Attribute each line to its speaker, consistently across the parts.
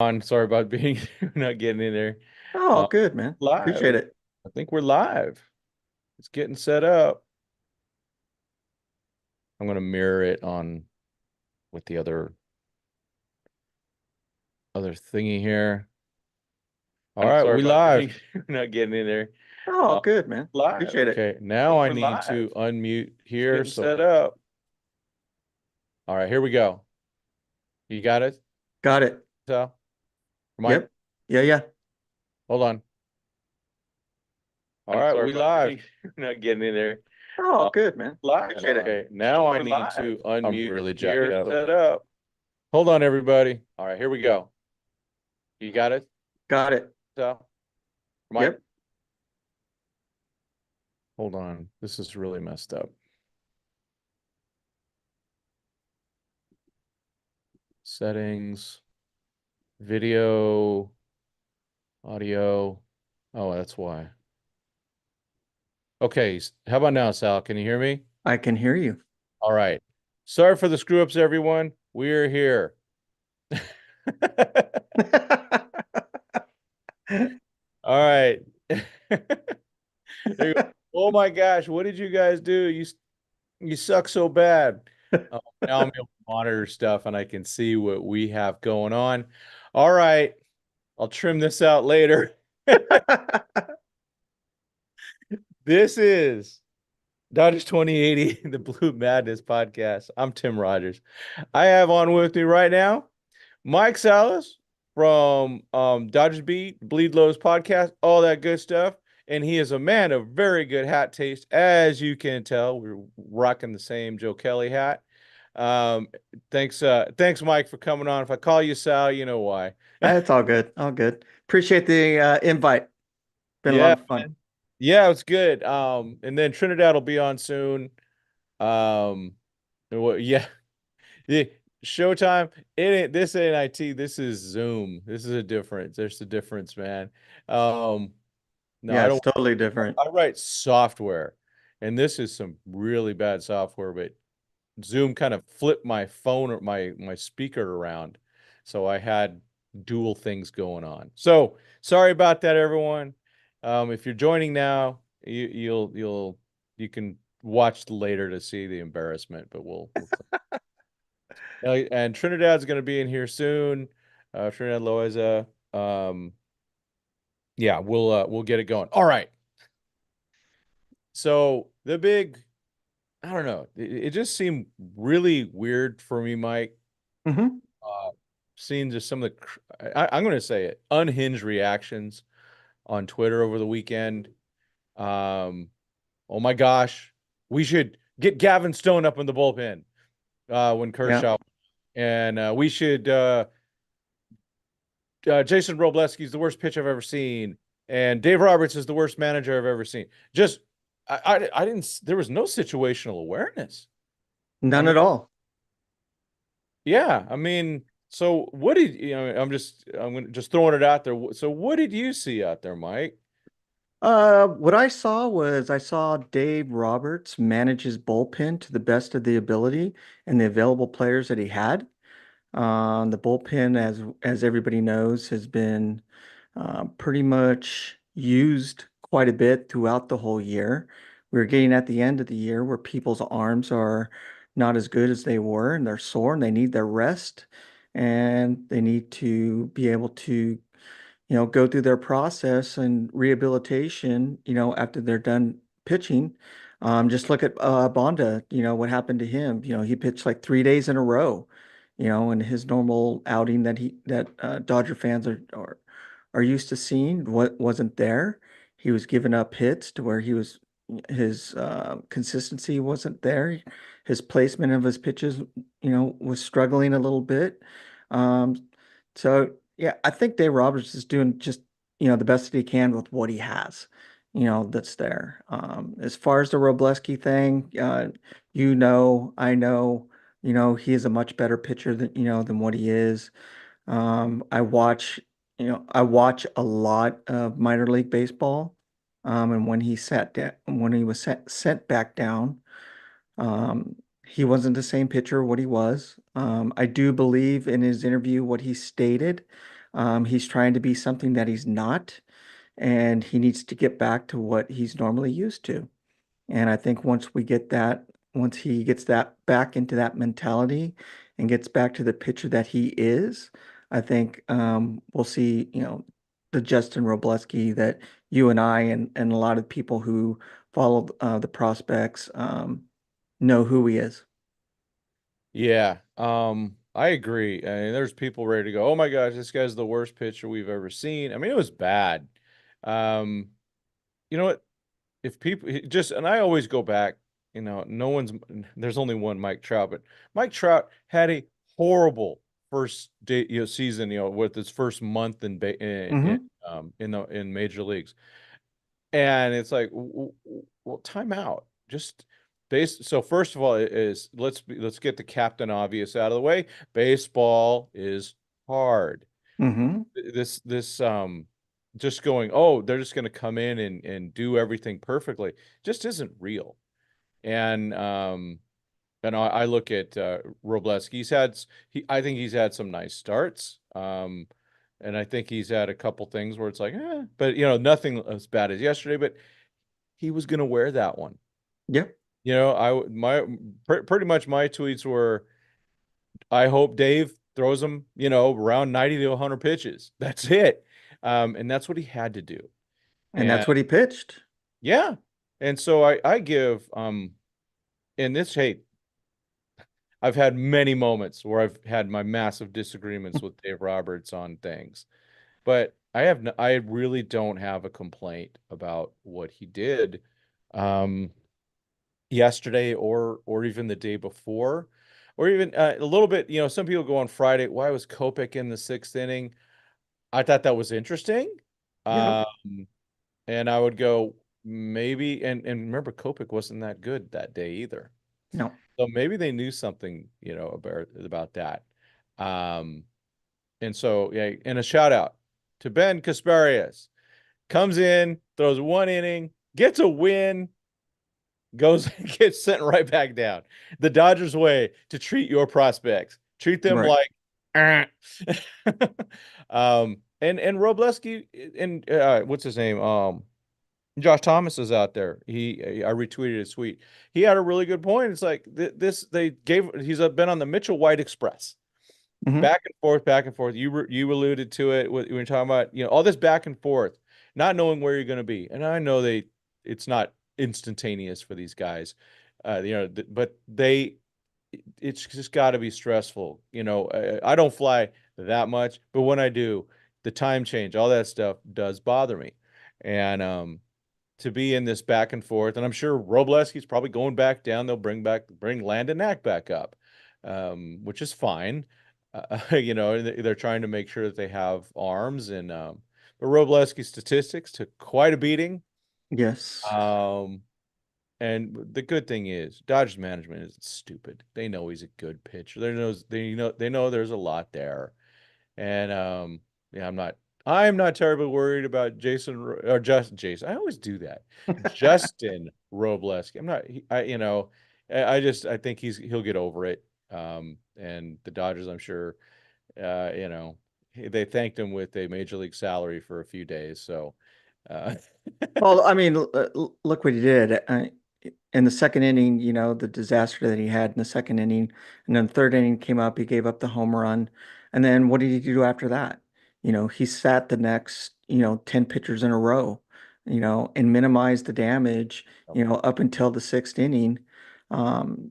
Speaker 1: On. Sorry about being not getting in there.
Speaker 2: Oh,
Speaker 1: Uh,
Speaker 2: good, man. Appreciate
Speaker 1: Live.
Speaker 2: it.
Speaker 1: I think we're live. It's getting set up. I'm gonna mirror it on with the other thingy here. All
Speaker 2: I'm
Speaker 1: right,
Speaker 2: sorry
Speaker 1: we
Speaker 2: about
Speaker 1: live.
Speaker 2: being.
Speaker 1: Not getting in there.
Speaker 2: Oh,
Speaker 1: Uh,
Speaker 2: good, man.
Speaker 1: Live.
Speaker 2: Appreciate it.
Speaker 1: Okay, now
Speaker 2: Think
Speaker 1: I
Speaker 2: we're
Speaker 1: need to
Speaker 2: live.
Speaker 1: unmute
Speaker 2: It's
Speaker 1: here.
Speaker 2: getting
Speaker 1: So,
Speaker 2: set up.
Speaker 1: all right, here we go. You got it,
Speaker 2: Got it.
Speaker 1: so Mike.
Speaker 2: Yep. Yeah, yeah.
Speaker 1: Hold on. All
Speaker 2: I'm
Speaker 1: right,
Speaker 2: sorry
Speaker 1: we
Speaker 2: about
Speaker 1: live.
Speaker 2: being.
Speaker 1: Not getting in there.
Speaker 2: Oh,
Speaker 1: Uh,
Speaker 2: good, man.
Speaker 1: Live.
Speaker 2: Appreciate it.
Speaker 1: Okay, now I
Speaker 2: We're
Speaker 1: need
Speaker 2: live.
Speaker 1: to
Speaker 2: I'm
Speaker 1: unmute
Speaker 2: really jacked
Speaker 1: here.
Speaker 2: up.
Speaker 1: Set up. Hold on, everybody. All right, here we go. You got it,
Speaker 2: Got it.
Speaker 1: so Mike.
Speaker 2: Yep.
Speaker 1: Hold on. This is really messed up. Settings, video, audio. Oh, that's why. Okay. How about now, Sal? Can you hear me?
Speaker 2: I can hear you.
Speaker 1: All right. Sorry for the screw ups, everyone. We're here. All right. There you go. Oh my gosh, what did you guys do? You suck so bad. Now I'm able to monitor stuff and I can see what we have going on. All right. I'll trim this out later. This is Dodgers 2080, the Blue Madness podcast. I'm Tim Rogers. I have on with me right now Mike Salas from Dodgers Beat, Bleed Lows podcast, all that good stuff. And he is a man of very good hat taste, as you can tell. We're rocking the same Joe Kelly hat. Um, thanks, Mike, for coming on. If I call you Sal, you know why.
Speaker 2: It's all good. All good. Appreciate the invite. Been a lot
Speaker 1: Yeah,
Speaker 2: of fun.
Speaker 1: yeah, it's good. And then Trinidad will be on soon. Yeah, yeah. Showtime. It ain't this ain't IT. This is Zoom. This is a difference. There's a difference, man. Um, no,
Speaker 2: Yeah,
Speaker 1: I
Speaker 2: it's
Speaker 1: don't.
Speaker 2: totally different.
Speaker 1: I write software, and this is some really bad software. But Zoom kind of flipped my phone or my speaker around, so I had dual things going on. So sorry about that, everyone. If you're joining now, you can watch later to see the embarrassment, but and Trinidad's going to be in here soon. Trinidad Loaiza. Um, yeah, we'll get it going. All right. So the big, I don't know. It just seemed really weird for me, Mike.
Speaker 2: Hmm.
Speaker 1: Uh, Seeing just some of I'm going to say it, unhinged reactions on Twitter over the weekend. Um, oh my gosh, we should get Gavin Stone up in the bullpen when
Speaker 2: Yeah.
Speaker 1: Kershaw, and we should. Jason Robleski is the worst pitch I've ever seen, and Dave Roberts is the worst manager I've ever seen. Just, I didn't. There was no situational awareness. I
Speaker 2: None
Speaker 1: mean,
Speaker 2: at all.
Speaker 1: yeah. I mean, so what did you know? I'm just throwing it out there. So what did you see out there, Mike?
Speaker 2: What I saw was I saw Dave Roberts manage his bullpen to the best of the ability and the available players that he had. The bullpen, as everybody knows, has been pretty much used quite a bit throughout the whole year. We're getting at the end of the year where people's arms are not as good as they were, and they're sore, and they need their rest, and they need to be able to go through their process and rehabilitation, after they're done pitching. Just look at Bonda, what happened to him. He pitched like 3 days in a row, and his normal outing that Dodger fans are used to seeing wasn't there. He was giving up hits to where his consistency wasn't there. His placement of his pitches, was struggling a little bit. Um, so yeah, I think Dave Roberts is doing just, the best that he can with what he has, that's there. As far as the Robleski thing, I know, he is a much better pitcher than what he is. I watch a lot of minor league baseball. And when he was sent back down, um, he wasn't the same pitcher what he was. I do believe in his interview what he stated. He's trying to be something that he's not, and he needs to get back to what he's normally used to. And I think once he gets that back into that mentality and gets back to the pitcher that he is, I think we'll see, the Justin Robleski that you and I and a lot of people who follow the prospects know who he is.
Speaker 1: Yeah, I agree. I mean, there's people ready to go, oh my gosh, this guy's the worst pitcher we've ever seen. I mean, it was bad. Um, you know what? If people just, and I always go back, no one's, there's only one Mike Trout, but Mike Trout had a horrible first day, season, with his first month
Speaker 2: Hmm.
Speaker 1: in major leagues. And it's like, well, time out. Just base. So first of all, let's get the captain obvious out of the way. Baseball is hard.
Speaker 2: Hmm.
Speaker 1: This just going, oh, they're just going to come in and do everything perfectly, just isn't real. And I look at Robleski. I think he's had some nice starts. And I think he's had a couple things where it's like, but nothing as bad as yesterday. But he was going to wear that one.
Speaker 2: Yep.
Speaker 1: Pretty much my tweets were, I hope Dave throws him, around 90 to 100 pitches. That's it. And that's what he had to do.
Speaker 2: And
Speaker 1: And
Speaker 2: that's what he pitched.
Speaker 1: yeah. And so I give, in this, hey, I've had many moments where I've had my massive disagreements with Dave Roberts on things, but I really don't have a complaint about what he did. Um, Yesterday or even the day before, or even a little bit. Some people go on Friday. Why was Kopech in the sixth inning? I thought that was interesting,
Speaker 2: Yep.
Speaker 1: um, and I would go maybe. And remember, Kopech wasn't that good that day either.
Speaker 2: No.
Speaker 1: So maybe they knew something, about that. Um, and so yeah, and a shout out to Ben Kasparius. Comes in, throws one inning, gets a win, goes gets sent right back down. The Dodgers way to treat your prospects. Treat them
Speaker 2: Right.
Speaker 1: like and Robleski and what's his name? Josh Thomas is out there. I retweeted his tweet. He had a really good point. It's like he's been on the Mitchell White Express.
Speaker 2: Hmm.
Speaker 1: Back and forth, back and forth. You alluded to it when you're talking about, all this back and forth, not knowing where you're going to be. And I know it's not instantaneous for these guys, but it's just got to be stressful. I don't fly that much, but when I do, the time change, all that stuff does bother me. And to be in this back and forth, and I'm sure Robleski's probably going back down. They'll bring Landon Knack back up, which is fine. And they're trying to make sure that they have arms, and but Robleski's statistics took quite a beating.
Speaker 2: Yes.
Speaker 1: Um, and the good thing is, Dodgers management is stupid. They know he's a good pitcher. They know there's a lot there. And yeah, I'm not terribly worried about Jason. I always do that. Justin Robleski. I'm not I think he'll get over it. And the Dodgers, I'm sure, they thanked him with a major league salary for a few days. So uh
Speaker 2: Well, I mean, look what he did. In the second inning, the disaster that he had in the second inning, and then the third inning came up, he gave up the home run. And then what did he do after that? He sat the next, 10 pitchers in a row, and minimized the damage, up until the sixth inning.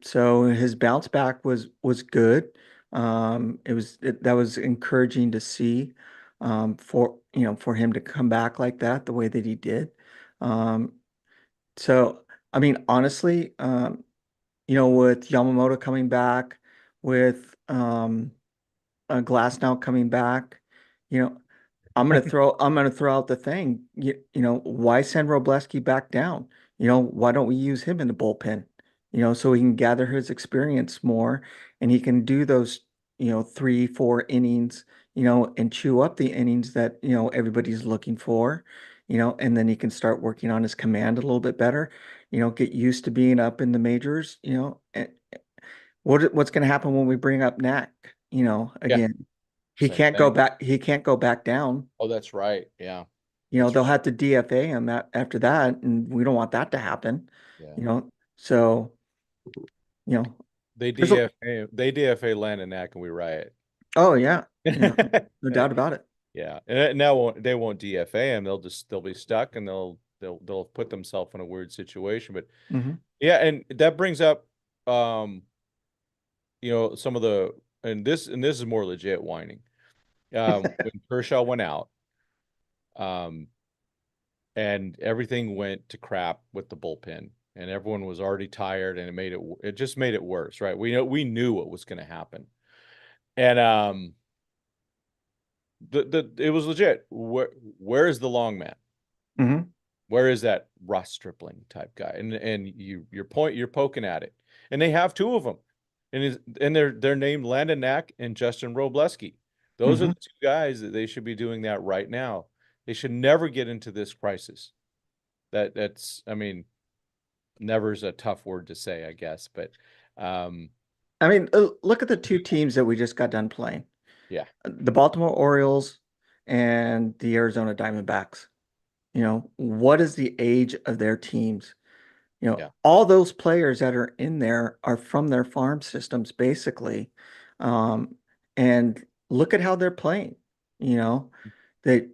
Speaker 2: So his bounce back was good. That was encouraging to see, for him to come back like that, the way that he did. Um, so, I mean, honestly, with Yamamoto coming back, with Glass now coming back, you know, I'm gonna throw out the thing. Why send Robleski back down? Why don't we use him in the bullpen? So he can gather his experience more, and he can do those, 3, 4 innings, and chew up the innings that, everybody's looking for, and then he can start working on his command a little bit better, get used to being up in the majors, and what's going to happen when we bring up Knack,
Speaker 1: yeah.
Speaker 2: again? he
Speaker 1: Same
Speaker 2: can't go
Speaker 1: thing.
Speaker 2: back. He can't go back down.
Speaker 1: Oh, that's right. Yeah,
Speaker 2: You know,
Speaker 1: that's
Speaker 2: they'll
Speaker 1: right.
Speaker 2: have to DFA him after that, and we don't want that to happen.
Speaker 1: Yeah.
Speaker 2: So you know,
Speaker 1: They
Speaker 2: there's a
Speaker 1: DFA Landon Knack and we riot.
Speaker 2: oh yeah, no doubt about it.
Speaker 1: Yeah, and now they won't DFA him. They'll be stuck and they'll put themselves in a weird situation. But
Speaker 2: Hmm.
Speaker 1: yeah, and that brings up some of the and this is more legit whining. When Kershaw went out, um, and everything went to crap with the bullpen, and everyone was already tired, and it just made it worse, right? We knew what was going to happen, and it was legit. Where is the long man?
Speaker 2: Hmm.
Speaker 1: Where is that Ross Stripling type guy? And you're poking at it, and they have two of them, and they're named Landon Knack and Justin Robleski. Those are
Speaker 2: Hmm.
Speaker 1: the two guys that they should be doing that right now. They should never get into this crisis. That's I mean, never is a tough word to say, I guess, but um,
Speaker 2: I mean, look at the two teams that we just got done playing:
Speaker 1: yeah,
Speaker 2: the Baltimore Orioles and the Arizona Diamondbacks. What is the age of their teams?
Speaker 1: yeah,
Speaker 2: All those players that are in there are from their farm systems, basically. Um, and look at how they're playing. You know, they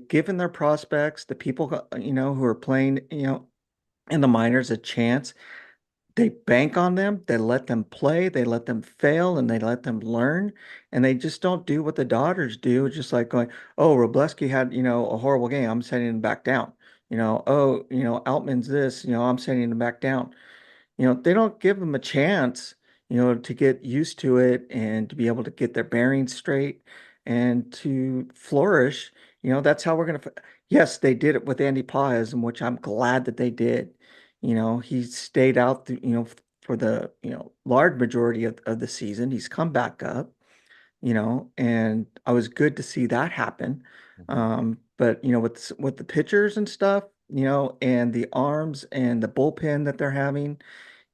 Speaker 2: given their prospects, the people, who are playing, in the minors a chance. They bank on them, they let them play, they let them fail, and they let them learn. And they just don't do what the Dodgers do. It's just like going, oh, Robleski had, a horrible game. I'm sending him back down. Oh, Altman's this, I'm sending him back down. They don't give them a chance, to get used to it and to be able to get their bearings straight and to flourish. That's how we're going to. Yes, they did it with Andy Paz, and which I'm glad that they did. He stayed out, for the, large majority of the season. He's come back up, and I was good to see that happen.
Speaker 1: mhm.
Speaker 2: But with the pitchers and stuff, and the arms and the bullpen that they're having.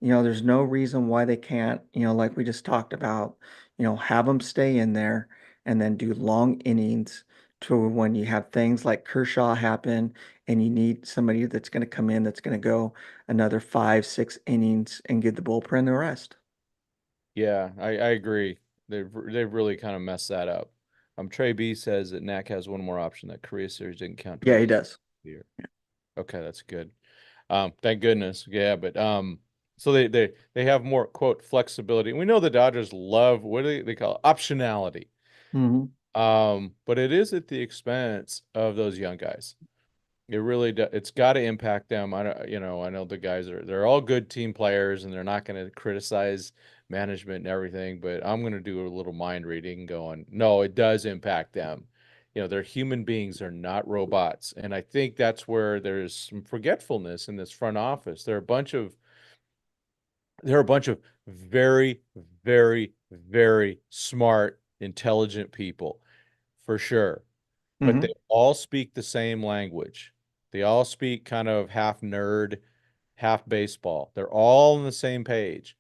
Speaker 2: There's no reason why they can't, like we just talked about, have them stay in there and then do long innings to when you have things like Kershaw happen and you need somebody that's going to come in that's going to go another 5, 6 innings and give the bullpen the rest.
Speaker 1: Yeah, I agree. They've really kind of messed that up. Trey B says that Knack has one more option that Korea series didn't count
Speaker 2: Yeah,
Speaker 1: towards
Speaker 2: he
Speaker 1: the
Speaker 2: does.
Speaker 1: year. Okay, that's good. Thank goodness. Yeah, but so they have more quote flexibility. We know the Dodgers love what do they call it? Optionality.
Speaker 2: Hmm.
Speaker 1: But it is at the expense of those young guys. It really it's got to impact them. I don't, I know the guys they're all good team players and they're not going to criticize management and everything, but I'm going to do a little mind reading going, no, it does impact them. They're human beings, they're not robots. And I think that's where there's some forgetfulness in this front office. There are a bunch of very, very, very smart, intelligent people for sure, but they
Speaker 2: Hmm.
Speaker 1: all speak the same language. They all speak kind of half nerd, half baseball. They're all on the same page.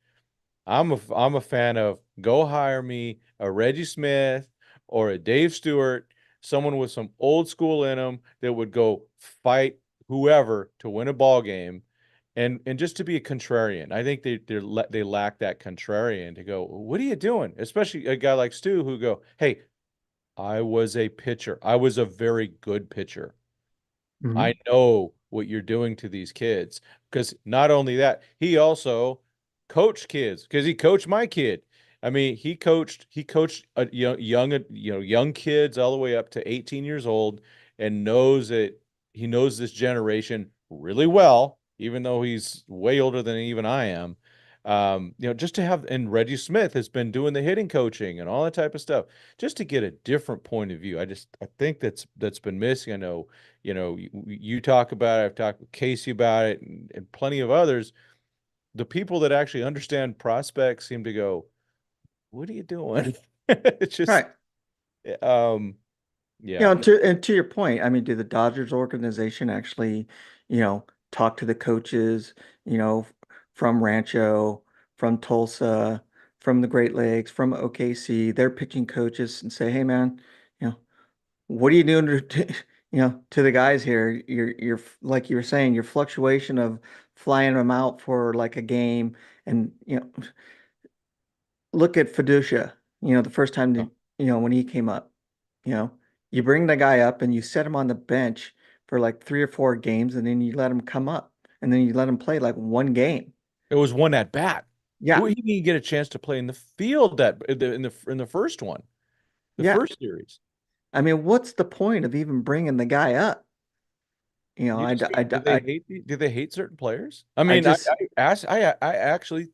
Speaker 1: I'm a fan of go hire me a Reggie Smith or a Dave Stewart, someone with some old school in them that would go fight whoever to win a ball game, and just to be a contrarian. I think they lack that contrarian to go. What are you doing? Especially a guy like Stu who go, hey, I was a pitcher. I was a very good pitcher. I
Speaker 2: Hmm.
Speaker 1: know what you're doing to these kids. Because not only that, he also coached kids because he coached my kid. I mean, he coached a young kids all the way up to 18 years old and knows that he knows this generation really well, even though he's way older than even I am. Just to have, and Reggie Smith has been doing the hitting coaching and all that type of stuff, just to get a different point of view. I think that's been missing. I know you talk about it. I've talked with Casey about it and plenty of others. The people that actually understand prospects seem to go, what are you doing? It's just,
Speaker 2: Right.
Speaker 1: um,
Speaker 2: You know,
Speaker 1: yeah,
Speaker 2: and to your point, I mean, do the Dodgers organization actually, talk to the coaches, from Rancho, from Tulsa, from the Great Lakes, from OKC, their pitching coaches, and say, "Hey, man, you know, what are you doing to the guys here? You're like you were saying, your fluctuation of flying them out for like a game, and look at Fiducia. The first time
Speaker 1: Oh,
Speaker 2: that, when he came up, you know, you bring the guy up and you set him on the bench for like 3 or 4 games, and then you let him come up, and then you let him play like one game.
Speaker 1: it was one at bat.
Speaker 2: Yeah,
Speaker 1: Well, he didn't get a chance to play in the field that in the first one, the
Speaker 2: yeah.
Speaker 1: first series.
Speaker 2: I mean, what's the point of even bringing the guy up?
Speaker 1: You just do they hate do they hate certain players? I
Speaker 2: I
Speaker 1: mean,
Speaker 2: just,
Speaker 1: I actually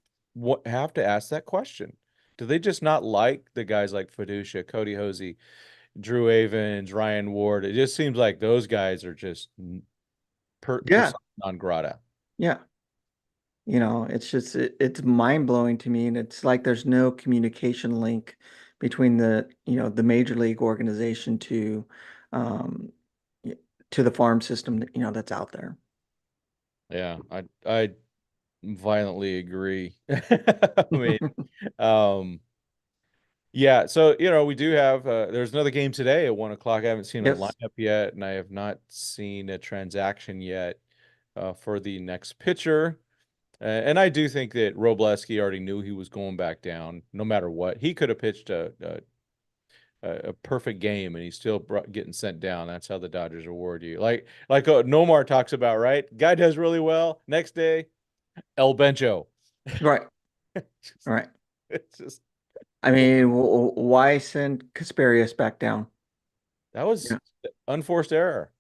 Speaker 1: have to ask that question. Do they just not like the guys like Fiducia, Cody Hosey, Drew Avens, Ryan Ward? It just seems like those guys are just
Speaker 2: yeah,
Speaker 1: persona non grata.
Speaker 2: yeah. It's just it's mind-blowing to me, and it's like there's no communication link between the major league organization um y- to the farm system that's out there.
Speaker 1: Yeah, I violently agree. I mean, um, yeah. So we do have there's another game today at 1 o'clock. I haven't seen a
Speaker 2: Yes.
Speaker 1: lineup yet, and I have not seen a transaction yet for the next pitcher. And I do think that Robleski already knew he was going back down, no matter what. He could have pitched a perfect game, and he's still getting sent down. That's how the Dodgers reward you. Like Nomar talks about, right? Guy does really well. Next day, El Bencho.
Speaker 2: Right.
Speaker 1: It's just,
Speaker 2: Right.
Speaker 1: it's just
Speaker 2: I mean, why send Casparius back down?
Speaker 1: that was
Speaker 2: Yeah.
Speaker 1: unforced error.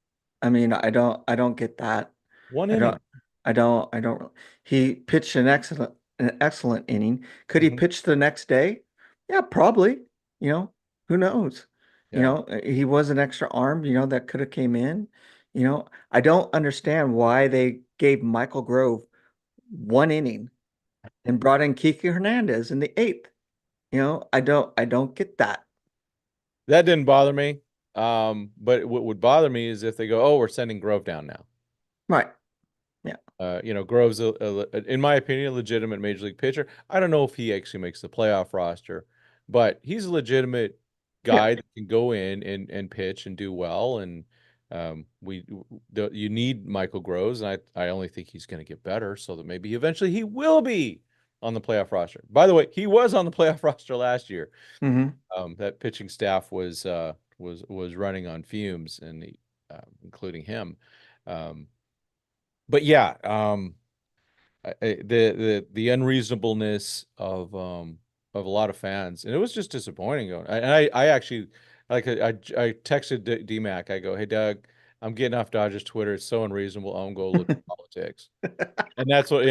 Speaker 2: I mean, I don't get that.
Speaker 1: One
Speaker 2: I don't,
Speaker 1: inning.
Speaker 2: I don't. He pitched an excellent inning. Could he
Speaker 1: Mhm.
Speaker 2: pitch the next day? Yeah, probably. Who knows?
Speaker 1: Yeah.
Speaker 2: He was an extra arm, that could have came in. I don't understand why they gave Michael Grove one inning and brought in Kiki Hernandez in the eighth. I don't get that.
Speaker 1: That didn't bother me. But what would bother me is if they go, oh, we're sending Grove down now.
Speaker 2: Right. Yeah.
Speaker 1: Grove's in my opinion, a legitimate major league pitcher. I don't know if he actually makes the playoff roster, but he's a legitimate
Speaker 2: Yeah.
Speaker 1: guy that can go in and pitch and do well. And you need Michael Groves, and I only think he's going to get better, so that maybe eventually he will be on the playoff roster. By the way, he was on the playoff roster last year.
Speaker 2: Hmm.
Speaker 1: That pitching staff was running on fumes, and including him. Um, but yeah, the unreasonableness of a lot of fans, and it was just disappointing. I actually I texted DMAC. I go, hey Doug, I'm getting off Dodgers Twitter. It's so unreasonable. I'm gonna go look at politics, and that's what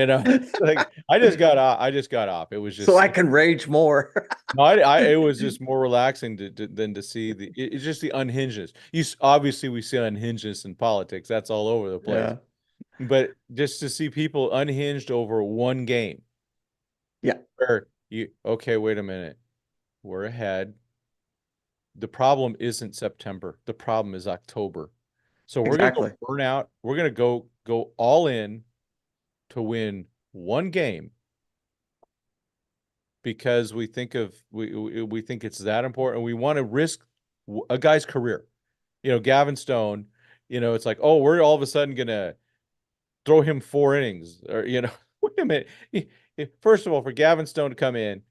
Speaker 1: like I just got off. It was
Speaker 2: So
Speaker 1: just
Speaker 2: I can rage more.
Speaker 1: no, it was just more relaxing than to see it's just the unhingedness. Obviously we see unhingedness in politics. That's all over the place.
Speaker 2: Yeah.
Speaker 1: But just to see people unhinged over one game,
Speaker 2: Yeah.
Speaker 1: where okay, wait a minute, we're ahead. The problem isn't September. The problem is October. So we're gonna go
Speaker 2: Exactly.
Speaker 1: burn out. We're gonna go all in to win one game because we think it's that important. We want to risk a guy's career. Gavin Stone. It's like, oh, we're all of a sudden gonna throw him 4 innings, or wait a minute. First of all, for Gavin Stone to come in,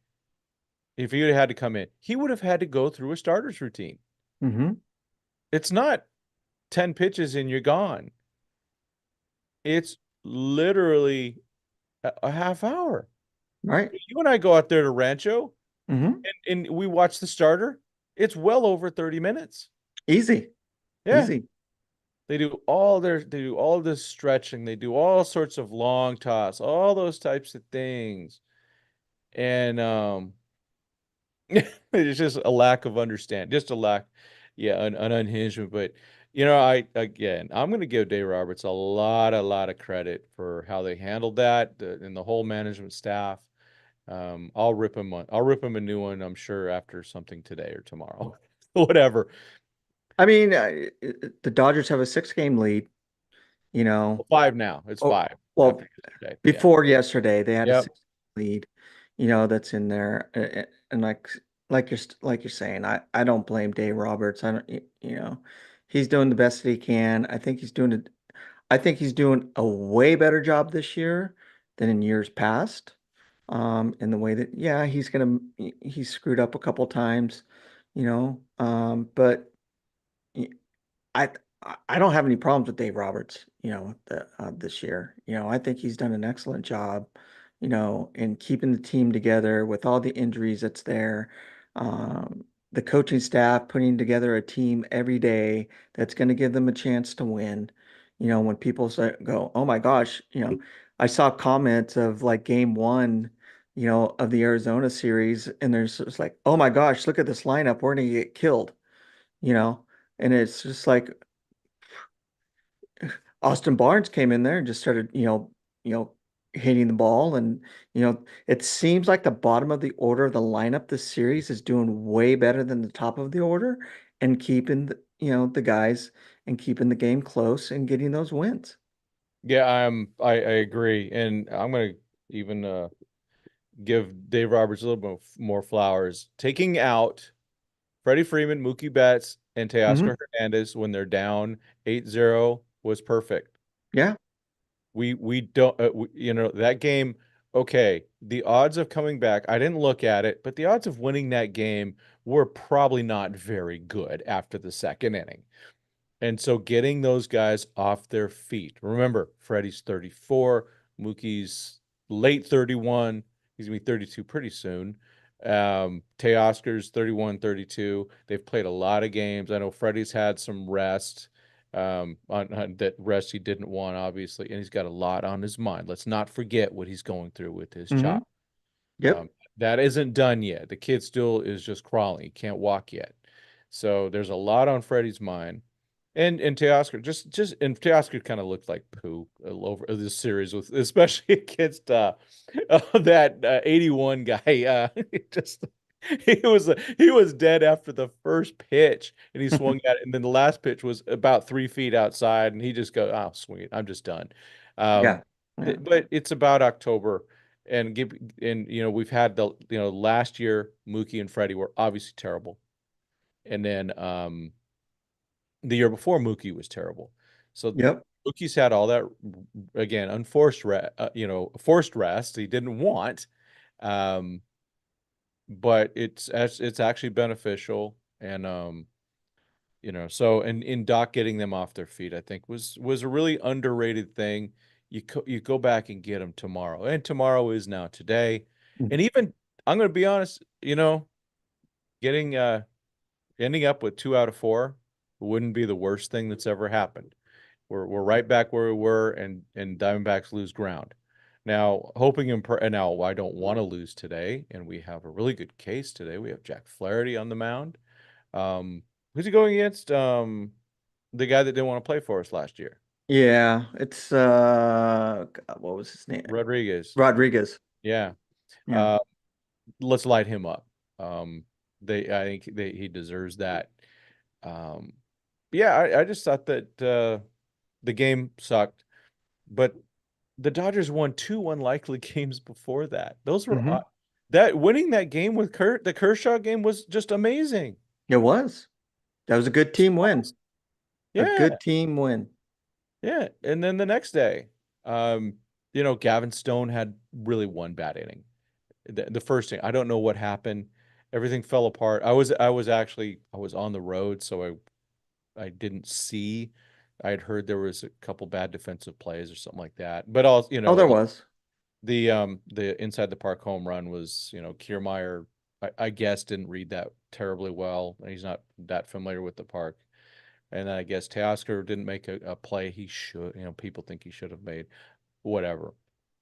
Speaker 1: if he would have had to come in, he would have had to go through a starter's routine.
Speaker 2: Hmm.
Speaker 1: It's not 10 pitches and you're gone. It's literally a half hour.
Speaker 2: Right.
Speaker 1: You and I go out there to Rancho
Speaker 2: Hmm.
Speaker 1: and we watch the starter. It's well over 30 minutes.
Speaker 2: Easy.
Speaker 1: Yeah.
Speaker 2: Easy.
Speaker 1: They do all this stretching, they do all sorts of long toss, all those types of things. And it's just a lack of understand, just a lack, yeah, an unhingement. But I'm going to give Dave Roberts a lot of credit for how they handled that, and the whole management staff. I'll rip him a new one, I'm sure, after something today or tomorrow, whatever.
Speaker 2: I mean, the Dodgers have a 6-game lead, you know.
Speaker 1: Five now. It's
Speaker 2: Oh,
Speaker 1: five after
Speaker 2: well,
Speaker 1: yesterday. Yeah.
Speaker 2: before yesterday, they had a
Speaker 1: Yep.
Speaker 2: 6 lead. that's in there. And like you're saying, I don't blame Dave Roberts. I don't, he's doing the best that he can. I think he's doing a way better job this year than in years past. In the way that, yeah, he's screwed up a couple times, but I I don't have any problems with Dave Roberts, this year. I think he's done an excellent job, in keeping the team together with all the injuries that's there. The coaching staff putting together a team every day that's going to give them a chance to win. When people go, "Oh my gosh," I saw comments of like game one, of the Arizona series, and there's just like, "Oh my gosh, look at this lineup. We're going to get killed," you know. And it's just like Austin Barnes came in there and just started, hitting the ball. And, it seems like the bottom of the order of the lineup this series is doing way better than the top of the order and keeping the guys and keeping the game close and getting those wins.
Speaker 1: Yeah, I agree. And I'm gonna even give Dave Roberts a little bit more flowers. Taking out Freddie Freeman, Mookie Betts, and
Speaker 2: Hmm.
Speaker 1: Teoscar Hernandez when they're down 8-0 was perfect.
Speaker 2: Yeah.
Speaker 1: We don't that game. Okay, the odds of coming back, I didn't look at it, but the odds of winning that game were probably not very good after the second inning. And so getting those guys off their feet. Remember, Freddie's 34, Mookie's late 31. He's gonna be 32 pretty soon. Teoscar's 31, 32. They've played a lot of games. I know Freddie's had some rest. On that rest he didn't want, obviously, and he's got a lot on his mind. Let's not forget what he's going through with his
Speaker 2: Hmm.
Speaker 1: child.
Speaker 2: Yep.
Speaker 1: That isn't done yet. The kid still is just crawling. He can't walk yet. So there's a lot on Freddie's mind. And Teoscar just and Teoscar kind of looked like poo all over this series with especially against that 81 guy. Just he was dead after the first pitch and he swung at it. And then the last pitch was about 3 feet outside and he just goes, oh, swing it. I'm just done. Um,
Speaker 2: Yeah. Yeah.
Speaker 1: but it's about October and we've had last year Mookie and Freddie were obviously terrible. And then the year before Mookie was terrible. So
Speaker 2: Yep.
Speaker 1: Mookie's had all that again, unforced forced rest he didn't want. Um, but it's actually beneficial and so and in Doc getting them off their feet I think was a really underrated thing. You go back and get them tomorrow. And tomorrow is now today. And even I'm going to be honest, getting ending up with 2 out of 4 wouldn't be the worst thing that's ever happened. We're right back where we were, and Diamondbacks lose ground. Now, hoping and now I don't want to lose today, and we have a really good case today. We have Jack Flaherty on the mound. Who's he going against? The guy that didn't want to play for us last year,
Speaker 2: Yeah. It's God, what was his name?
Speaker 1: Rodriguez.
Speaker 2: Rodriguez.
Speaker 1: Yeah.
Speaker 2: Yeah.
Speaker 1: Uh, let's light him up. I think he deserves that. Um, yeah, I just thought that the game sucked, but the Dodgers won 2 unlikely games before that. Those were
Speaker 2: Hmm.
Speaker 1: that winning that game with the Kershaw game was just amazing.
Speaker 2: It was. That was a good team win. A
Speaker 1: Yeah,
Speaker 2: good team win.
Speaker 1: yeah. And then the next day, um, Gavin Stone had really one bad inning. The first thing, I don't know what happened. Everything fell apart. I was on the road, so I didn't see. I had heard there was a couple bad defensive plays or something like that. But all
Speaker 2: Oh, there was.
Speaker 1: the inside the park home run was, Kiermaier, I guess didn't read that terribly well. He's not that familiar with the park. And then I guess Teoscar didn't make a play he should, people think he should have made. Whatever.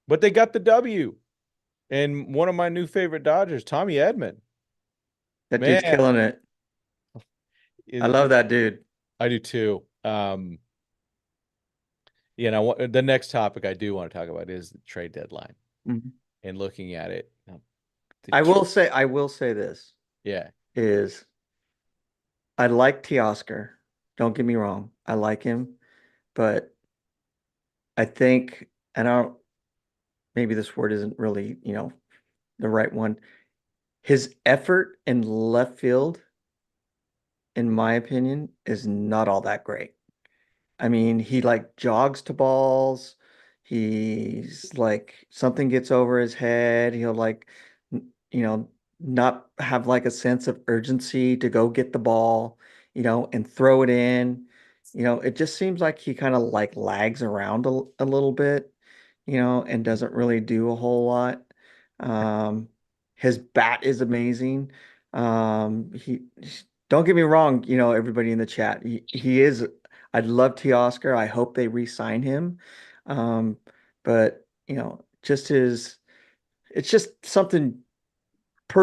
Speaker 1: But they got the W. And one of my new favorite Dodgers, Tommy Edman.
Speaker 2: That dude's
Speaker 1: Man,
Speaker 2: killing it. I
Speaker 1: it,
Speaker 2: love that dude.
Speaker 1: I do too. The next topic I do want to talk about is the trade deadline
Speaker 2: Mhm.
Speaker 1: and looking at it.
Speaker 2: I will say this
Speaker 1: Yeah.
Speaker 2: is I like Teoscar. Don't get me wrong. I like him, but I think, and I don't, maybe this word isn't really, the right one. His effort in left field, in my opinion, is not all that great. I mean, he like jogs to balls. He's like something gets over his head. He'll like, you know, not have like a sense of urgency to go get the ball, and throw it in. It just seems like he kind of like lags around a little bit, and doesn't really do a whole lot. Um, his bat is amazing. He don't get me wrong, everybody in the chat. He is. I'd love Teoscar. I hope they re-sign him. But it's just something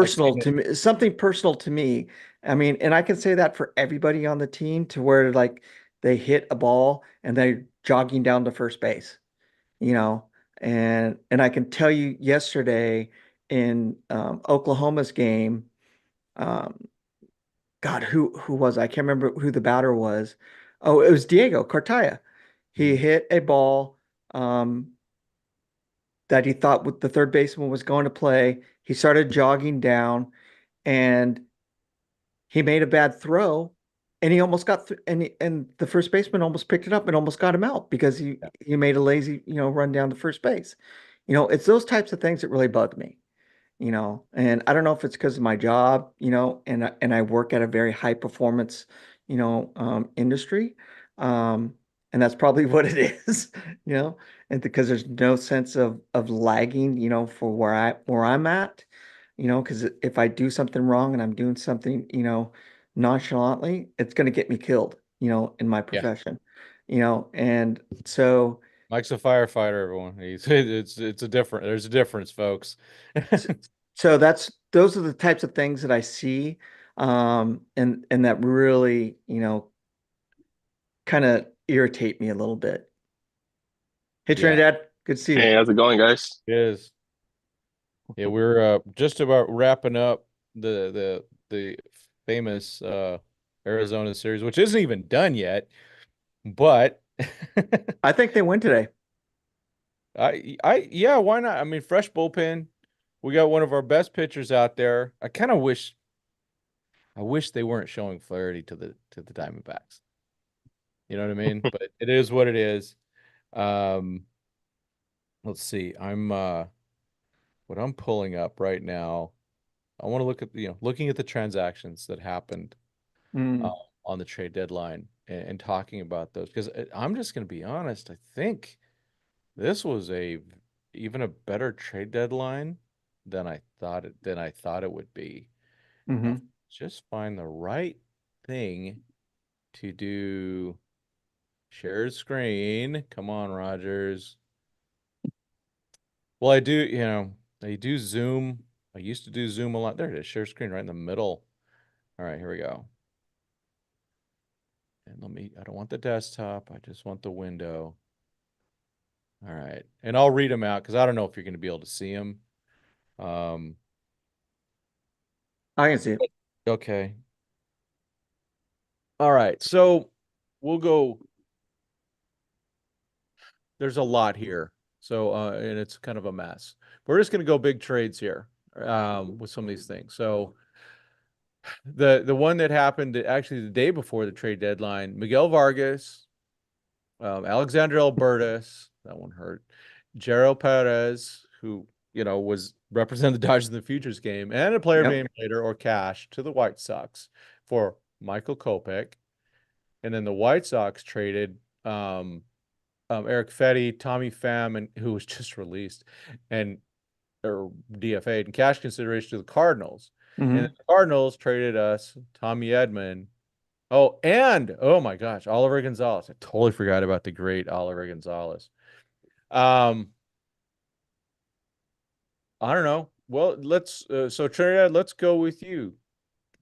Speaker 1: I
Speaker 2: personal
Speaker 1: seen it.
Speaker 2: to me, something personal to me. I mean, and I can say that for everybody on the team to where like they hit a ball and they're jogging down to first base, you know. And I can tell you yesterday in Oklahoma's game, um, God, who was I can't remember who the batter was. Oh, it was Diego Cartaya. He
Speaker 1: Hmm.
Speaker 2: hit a ball um, that he thought the third baseman was going to play. He started jogging down, and he made a bad throw, and he almost got and the first baseman almost picked it up and almost got him out because he
Speaker 1: Yeah.
Speaker 2: he made a lazy run down to first base. It's those types of things that really bug me. And I don't know if it's because of my job, and I work at a very high performance, industry. Um, and that's probably what it is, you know, and because there's no sense of lagging, for where I'm at, because if I do something wrong and I'm doing something, nonchalantly, it's going to get me killed, in my
Speaker 1: Yeah.
Speaker 2: profession, and so.
Speaker 1: Mike's a firefighter, everyone. It's a different there's a difference, folks.
Speaker 2: So, so those are the types of things that I see, and that really, kind of irritate me a little bit. Hey
Speaker 1: Yeah,
Speaker 2: Trinidad, good to see you.
Speaker 3: Hey, how's it going, guys?
Speaker 1: it is. Yeah, we're just about wrapping up the famous Arizona series, which isn't even done yet, but
Speaker 2: I think they win today.
Speaker 1: I yeah, why not? I mean, fresh bullpen. We got one of our best pitchers out there. I wish they weren't showing Flaherty to the Diamondbacks. You know what I mean? But it is what it is. Um, let's see. What I'm pulling up right now. I want to look at looking at the transactions that happened uh,
Speaker 2: Mm,
Speaker 1: on the trade deadline and talking about those because I'm just going to be honest. I think this was a even a better trade deadline than I thought it would be. Now,
Speaker 2: hmm
Speaker 1: just find the right thing to do. Share screen. Come on, Rogers. Well, I do Zoom. I used to do Zoom a lot. There it is. Share screen right in the middle. All right, here we go. And I don't want the desktop. I just want the window. All right. And I'll read them out because I don't know if you're going to be able to see them. Um,
Speaker 2: I can see it.
Speaker 1: okay. All right. So we'll go. There's a lot here. So, and it's kind of a mess. We're just going to go big trades here with some of these things. So the one that happened actually the day before the trade deadline, Miguel Vargas, Alexander Albertus, that one hurt. Jero Perez, who was represented the Dodgers in the futures game, and a player
Speaker 2: Yep.
Speaker 1: name later or cash to the White Sox for Michael Kopech, and then the White Sox traded Eric Fetty, Tommy Pham, and who was just released, and or DFA'd in cash consideration to the Cardinals, and
Speaker 2: hmm
Speaker 1: the Cardinals traded us Tommy Edman. Oh, and oh my gosh, Oliver Gonzalez. I totally forgot about the great Oliver Gonzalez. Um, I don't know. Well, so Trinidad, let's go with you.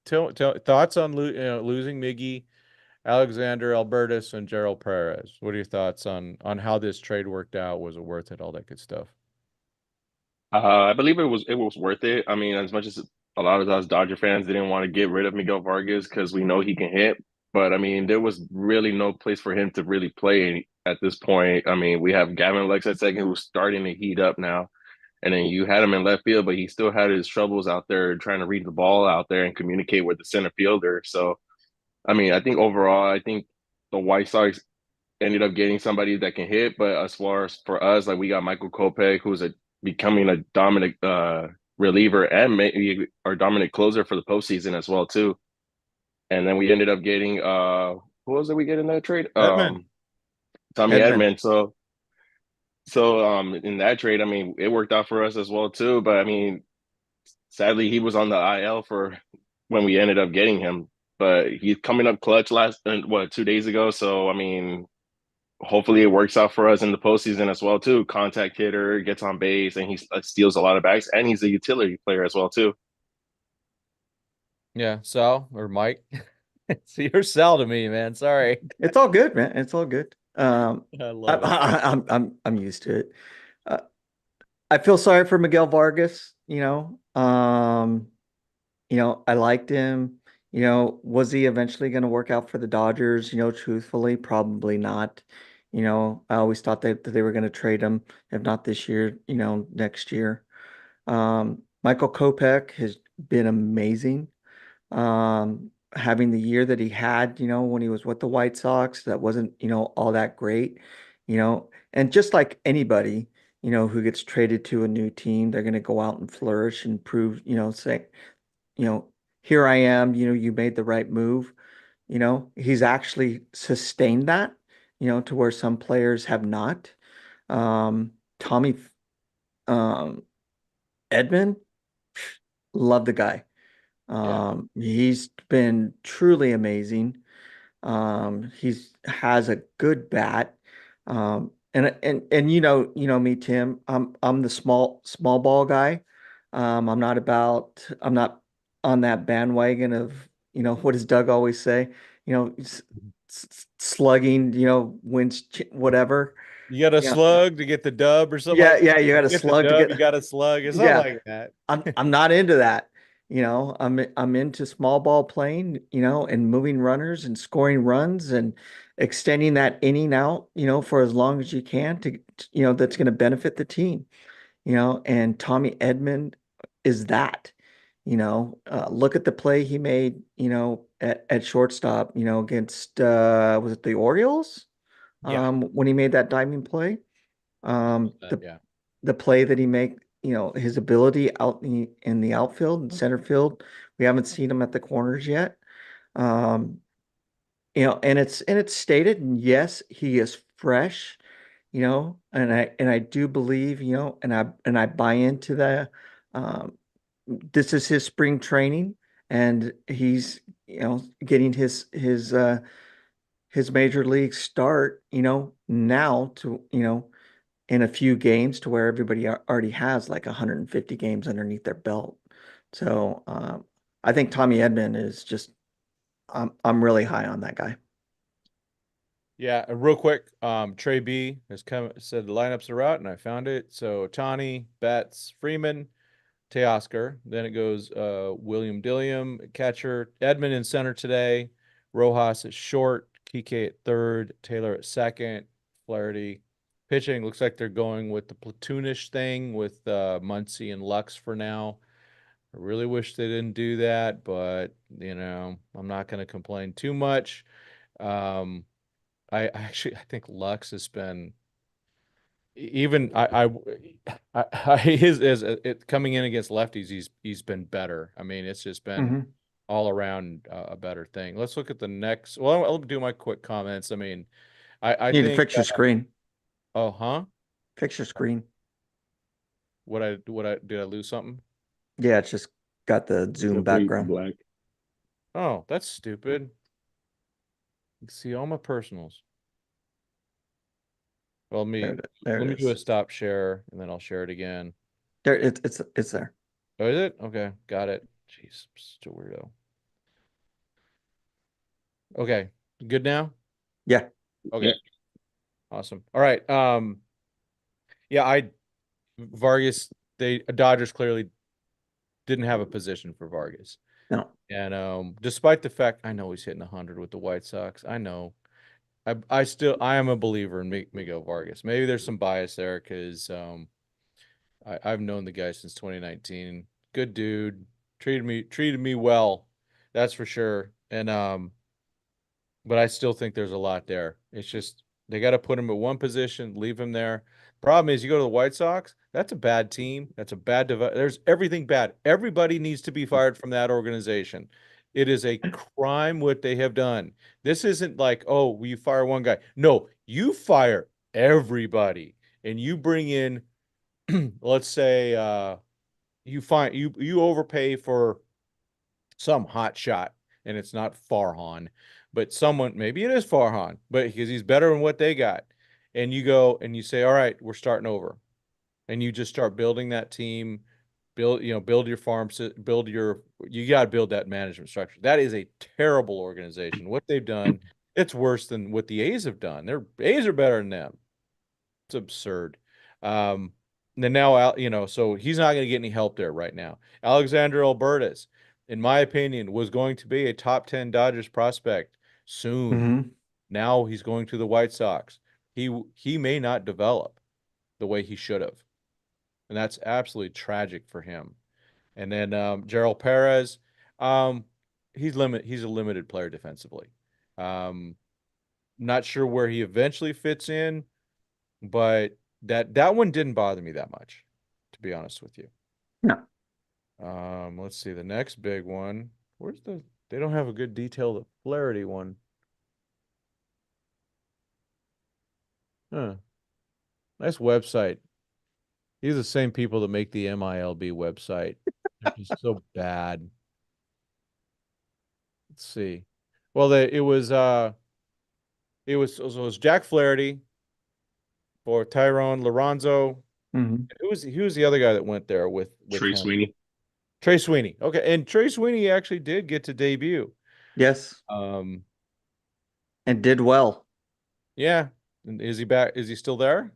Speaker 1: Tell thoughts on losing Miggy, Alexander Albertus, and Gerald Perez. What are your thoughts on how this trade worked out? Was it worth it? All that good stuff.
Speaker 3: I believe it was worth it. I mean, as much as a lot of us Dodger fans didn't want to get rid of Miguel Vargas because we know he can hit, but I mean, there was really no place for him to really play at this point. I mean, we have Gavin Lux at second, who's starting to heat up now, And then you had him in left field, but he still had his troubles out there trying to read the ball out there and communicate with the center fielder. So, I mean, I think overall, I think the White Sox ended up getting somebody that can hit. But as far as for us, like we got Michael Kopech, who's becoming a dominant reliever and maybe our dominant closer for the postseason as well too. And then we ended up getting who was it we get in that trade?
Speaker 1: Edmund.
Speaker 3: Tommy
Speaker 2: Edmund.
Speaker 3: Edman. So in that trade, I mean, it worked out for us as well too. But I mean, sadly, he was on the IL for when we ended up getting him. But he's coming up clutch last 2 days ago. So I mean, hopefully it works out for us in the postseason as well too. Contact hitter, gets on base, and he steals a lot of bags, and he's a utility player as well too.
Speaker 1: Yeah, Sal or Mike. It's your Sal to me, man. Sorry.
Speaker 2: It's all good, man. It's all good.
Speaker 1: I love it.
Speaker 2: I'm used to it. Uh, I feel sorry for Miguel Vargas, you know. I liked him. Was he eventually going to work out for the Dodgers? Truthfully, probably not. I always thought that they were going to trade him, if not this year, next year. Michael Kopech has been amazing. Having the year that he had, when he was with the White Sox, that wasn't, all that great, and just like anybody, who gets traded to a new team, they're going to go out and flourish and prove, say, you know, here I am, you made the right move. He's actually sustained that, to where some players have not. Tommy um, Edmond, love the guy.
Speaker 1: Yeah.
Speaker 2: He's been truly amazing. He's has a good bat. And me, Tim. I'm the small ball guy. I'm not on that bandwagon of, what does Doug always say? Slugging, wins whatever.
Speaker 1: You got a
Speaker 2: Yeah.
Speaker 1: slug to get the dub or something
Speaker 2: Yeah,
Speaker 1: like that.
Speaker 2: yeah, you got to
Speaker 1: Get the
Speaker 2: slug to
Speaker 1: dub,
Speaker 2: get.
Speaker 1: you got a slug. It's something
Speaker 2: Yeah,
Speaker 1: like that.
Speaker 2: I'm not into that. I'm into small ball playing, and moving runners and scoring runs and extending that inning out, for as long as you can that's going to benefit the team, and Tommy Edmond is that. Look at the play he made, at shortstop, against was it the Orioles?
Speaker 1: Yeah.
Speaker 2: When he made that diving play. The
Speaker 1: Yeah.
Speaker 2: play that he make, his ability out in the outfield and center field. We haven't seen him at the corners yet. Um, and it's stated, and yes, he is fresh, and I do believe, and I buy into the this is his spring training, and he's, getting his major league start, now to, in a few games, to where everybody already has like 150 games underneath their belt. So I think Tommy Edman is just I'm really high on that guy.
Speaker 1: Yeah, real quick, Trey B has come said the lineups are out and I found it. So Tawny, Betts, Freeman, Teoscar. Then it goes William Dilliam, catcher, Edmund in center today, Rojas at short, Kike at third, Taylor at second, Flaherty. Pitching looks like they're going with the platoonish thing with Muncy and Lux for now. I really wish they didn't do that, but I'm not going to complain too much. Um, I think Lux has been even his as it coming in against lefties, he's been better. I mean, it's just been
Speaker 2: Hmm.
Speaker 1: all around a better thing. Let's look at the next. Well, I'll do my quick comments. I mean, I
Speaker 2: You need to
Speaker 1: think
Speaker 2: fix your screen.
Speaker 1: oh, huh?
Speaker 2: Fix your screen.
Speaker 1: What I did I lose something?
Speaker 2: Yeah, it's just got the
Speaker 3: It's
Speaker 2: Zoom
Speaker 3: a fade to
Speaker 2: background.
Speaker 3: black.
Speaker 1: Oh, that's stupid. You can see all my personals. Well,
Speaker 2: There
Speaker 1: let
Speaker 2: it
Speaker 1: me do a
Speaker 2: is.
Speaker 1: stop share and then I'll share it again.
Speaker 2: There it's there.
Speaker 1: Oh, is it? Okay, got it. Jeez, I'm such a weirdo. Okay, good now?
Speaker 2: Yeah.
Speaker 3: Yeah.
Speaker 1: Okay, awesome. All right. Yeah, Vargas, they Dodgers clearly didn't have a position for Vargas.
Speaker 2: No.
Speaker 1: And despite the fact I know he's hitting 100 with the White Sox, I know I am a believer in Miguel Vargas. Maybe there's some bias there because I've known the guy since 2019. Good dude. Treated me well. That's for sure. And but I still think there's a lot there. It's just they got to put him at one position, leave him there. Problem is, you go to the White Sox, that's a bad team. That's a bad there's everything bad. Everybody needs to be fired from that organization. It is a crime what they have done. This isn't like, oh, we fire one guy. No, you fire everybody and you bring in, let's say, you overpay for some hot shot, and it's not Farhan, but someone, maybe it is Farhan, but because he's better than what they got. And you go and you say, all right, we're starting over. And you just start building that team, build your farms, you got to build that management structure. That is a terrible organization. What they've done, it's worse than what the A's have done. Their A's are better than them. It's absurd. Um, and then now, so he's not going to get any help there right now. Alexander Albertus, in my opinion, was going to be a top 10 Dodgers prospect soon.
Speaker 2: Hmm.
Speaker 1: Now he's going to the White Sox. He may not develop the way he should have, and that's absolutely tragic for him. And then Gerald Perez, um, he's a limited player defensively. Um, not sure where he eventually fits in, but that one didn't bother me that much, to be honest with you.
Speaker 2: No.
Speaker 1: Let's see the next big one. Where's the? They don't have a good detailed Flaherty one. Huh. Nice website. These are the same people that make the MILB website. They're just so bad. Let's see. Well, it was Jack Flaherty for Tyrone Lorenzo.
Speaker 2: Hmm.
Speaker 1: Who was the other guy that went there with
Speaker 3: Trey
Speaker 1: him?
Speaker 3: Sweeney.
Speaker 1: Trey Sweeney. Okay, and Trey Sweeney actually did get to debut.
Speaker 2: Yes,
Speaker 1: Um,
Speaker 2: and did well.
Speaker 1: yeah. And is he back? Is he still there?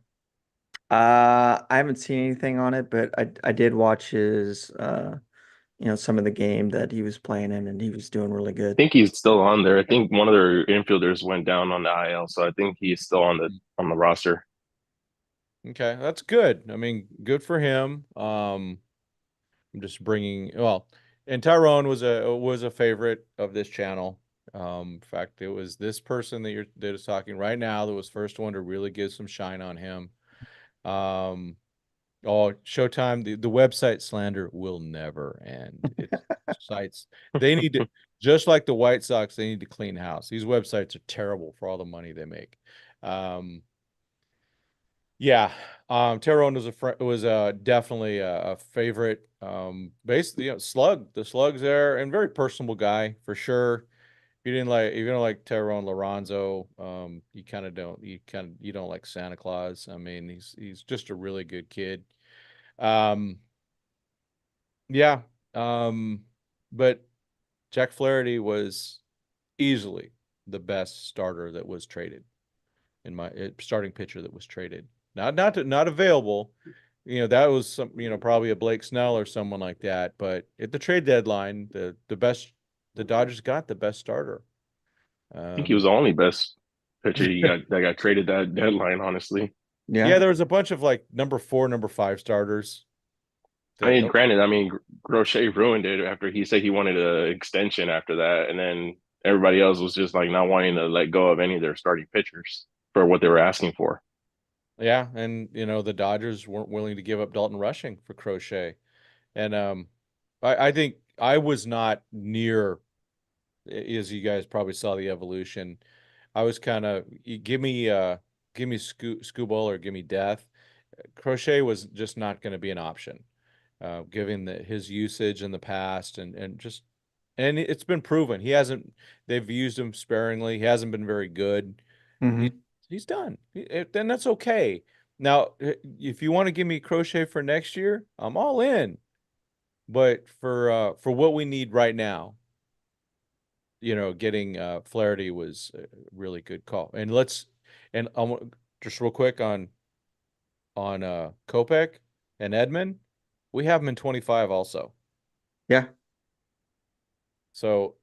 Speaker 2: I haven't seen anything on it, but I did watch his some of the game that he was playing in, and he was doing really
Speaker 3: I
Speaker 2: good.
Speaker 3: think he's still on there. I think one of their infielders went down on the IL, so I think he's still on the roster.
Speaker 1: Okay, that's good. I mean, good for him. I'm just and Tyrone was a favorite of this channel. In fact, it was this person that is talking right now that was first one to really give some shine on him. Um, oh, Showtime, the website slander will never end. It's sites they need to just like the White Sox, they need to clean house. These websites are terrible for all the money they make. Um, yeah, Tyrone was definitely a favorite. Basically, the slugs there, and very personable guy for sure. If you don't like Tyrone Lorenzo, you don't like Santa Claus. I mean, he's just a really good kid. Um, yeah. Um, but Jack Flaherty was easily the best starter that was traded starting pitcher that was traded. Not available. That was probably a Blake Snell or someone like that. But at the trade deadline, the Dodgers got the best starter.
Speaker 3: I think he was
Speaker 1: Um,
Speaker 3: the only best pitcher that got traded that deadline, honestly.
Speaker 1: yeah,
Speaker 2: Yeah.
Speaker 1: there was a bunch of like number 4, number 5 starters
Speaker 3: I
Speaker 1: that
Speaker 3: mean, granted, I mean, Crochet ruined it after he said he wanted an extension after that, and then everybody else was just like not wanting to let go of any of their starting pitchers for what they were asking for.
Speaker 1: yeah, and the Dodgers weren't willing to give up Dalton Rushing for Crochet. And I think I was not near, as you guys probably saw the evolution. I was kind of give me Scooble or give me death. Crochet was just not going to be an option, given his usage in the past and it's been proven they've used him sparingly. He hasn't been very good. He,
Speaker 2: Hmm.
Speaker 1: he's done. Then that's okay. Now, if you want to give me Crochet for next year, I'm all in. But for what we need right now, getting Flaherty was a really good call. And just real quick on Kopech and Edmund, we have him in 25 also.
Speaker 2: Yeah.
Speaker 1: So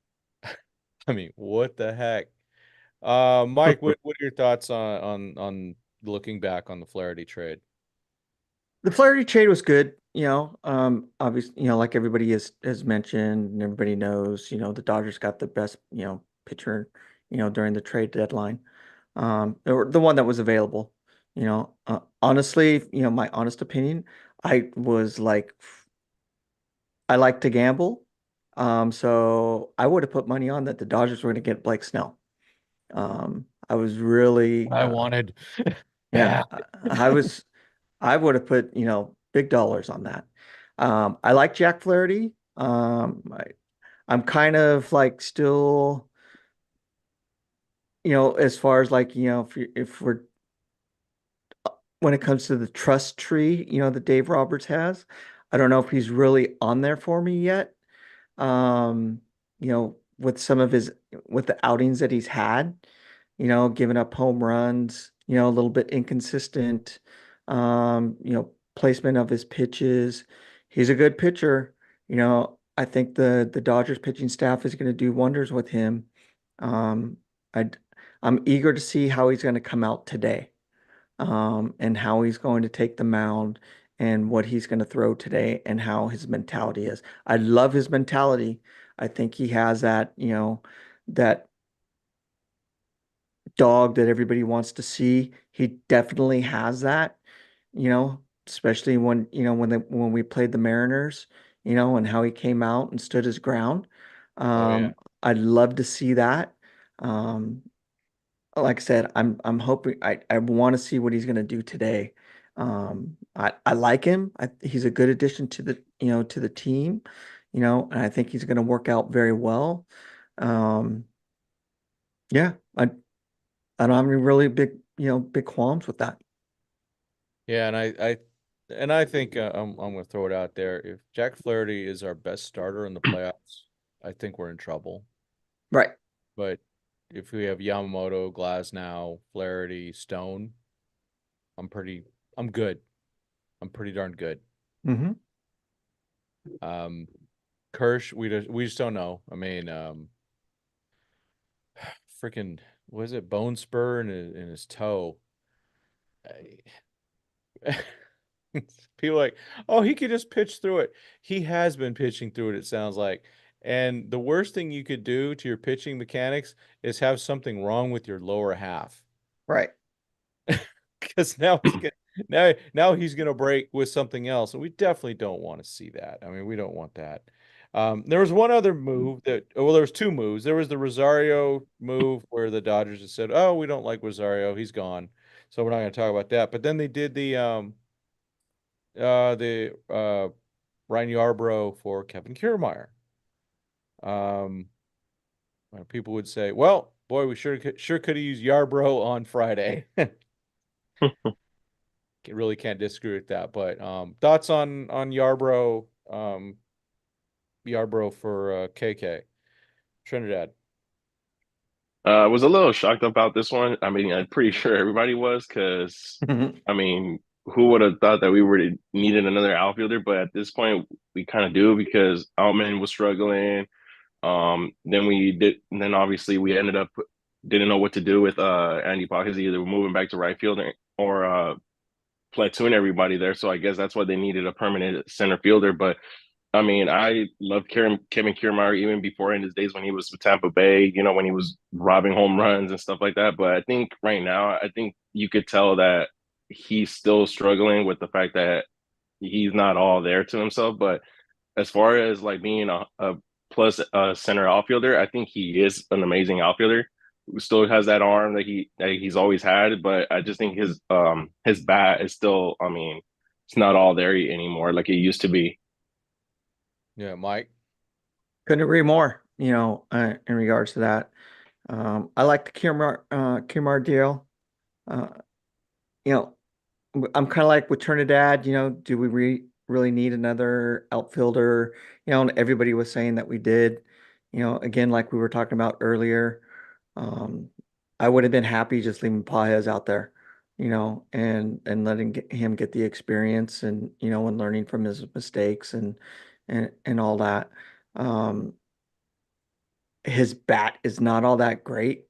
Speaker 1: I mean, what the heck? Mike, what are your thoughts on looking back on the Flaherty trade?
Speaker 2: The Flaherty trade was good, obviously, like everybody has mentioned and everybody knows, the Dodgers got the best, pitcher, during the trade deadline. Or the one that was available. Honestly, my honest opinion, I was like I like to gamble. So I would have put money on that the Dodgers were going to get Blake Snell. I was really
Speaker 1: I wanted
Speaker 2: yeah,
Speaker 1: bad.
Speaker 2: I would have put, big dollars on that. I like Jack Flaherty. I'm kind of like still, as far as like, if we're when it comes to the trust tree, that Dave Roberts has, I don't know if he's really on there for me yet. Um, with some of his with the outings that he's had, giving up home runs, a little bit inconsistent, placement of his pitches. He's a good pitcher. I think the Dodgers pitching staff is going to do wonders with him. Um, I I'm eager to see how he's going to come out today, and how he's going to take the mound and what he's going to throw today and how his mentality is. I love his mentality. I think he has that, that dog that everybody wants to see. He definitely has that, especially when we played the Mariners, and how he came out and stood his ground.
Speaker 1: Oh yeah.
Speaker 2: Um, I'd love to see that. Um, like I said, I'm hoping I want to see what he's going to do today. I like him. He's a good addition to the team, and I think he's going to work out very well. Um, yeah, I don't have any really big qualms with that.
Speaker 1: Yeah, and I think I'm gonna throw it out there. If Jack Flaherty is our best starter in the playoffs, I think we're in trouble.
Speaker 2: Right.
Speaker 1: But if we have Yamamoto, Glasnow, Flaherty, Stone, I'm pretty I'm good. I'm pretty darn good.
Speaker 2: Hmm.
Speaker 1: Um Kirsch, we just don't know. I mean, freaking was it bone spur in his toe? People like, oh, he could just pitch through it. He has been pitching through it sounds like. And the worst thing you could do to your pitching mechanics is have something wrong with your lower half.
Speaker 2: Right.
Speaker 1: Because now he's gonna break with something else, and we definitely don't want to see that. I mean, we don't want that. There was one other move there was two moves. There was the Rosario move where the Dodgers had said, "Oh, we don't like Rosario, he's gone," so we're not going to talk about that. But then they did the Ryan Yarbrough for Kevin Kiermaier. Um, People would say, "Well, boy, we sure could have used Yarbrough on Friday." Really can't disagree with that. But thoughts on Yarbrough for KK Trinidad.
Speaker 3: I was a little shocked about this one. I mean, I'm pretty sure everybody was because, I mean, who would have thought that we were needed another outfielder? But at this point, we kind of do because Altman was struggling. Then obviously we ended up didn't know what to do with Andy Pockets, either moving back to right field or platoon everybody there. So I guess that's why they needed a permanent center fielder. But I mean, I loved Kevin Kiermaier even before in his days when he was with Tampa Bay, when he was robbing home runs and stuff like that. But I think right now, I think you could tell that he's still struggling with the fact that he's not all there to himself. But as far as like being a plus center outfielder, I think he is an amazing outfielder who still has that arm that he's always had. But I just think his bat is still, I mean, it's not all there anymore like it used to be.
Speaker 1: Yeah, Mike.
Speaker 2: Couldn't agree more, in regards to that. I like the Kiermaier deal. Uh, you know, I'm kind of like with Trinidad, do we really need another outfielder? And everybody was saying that we did. Again, like we were talking about earlier, um, I would have been happy just leaving Paez out there, and letting him get the experience and and learning from his mistakes and all that. Um, his bat is not all that great.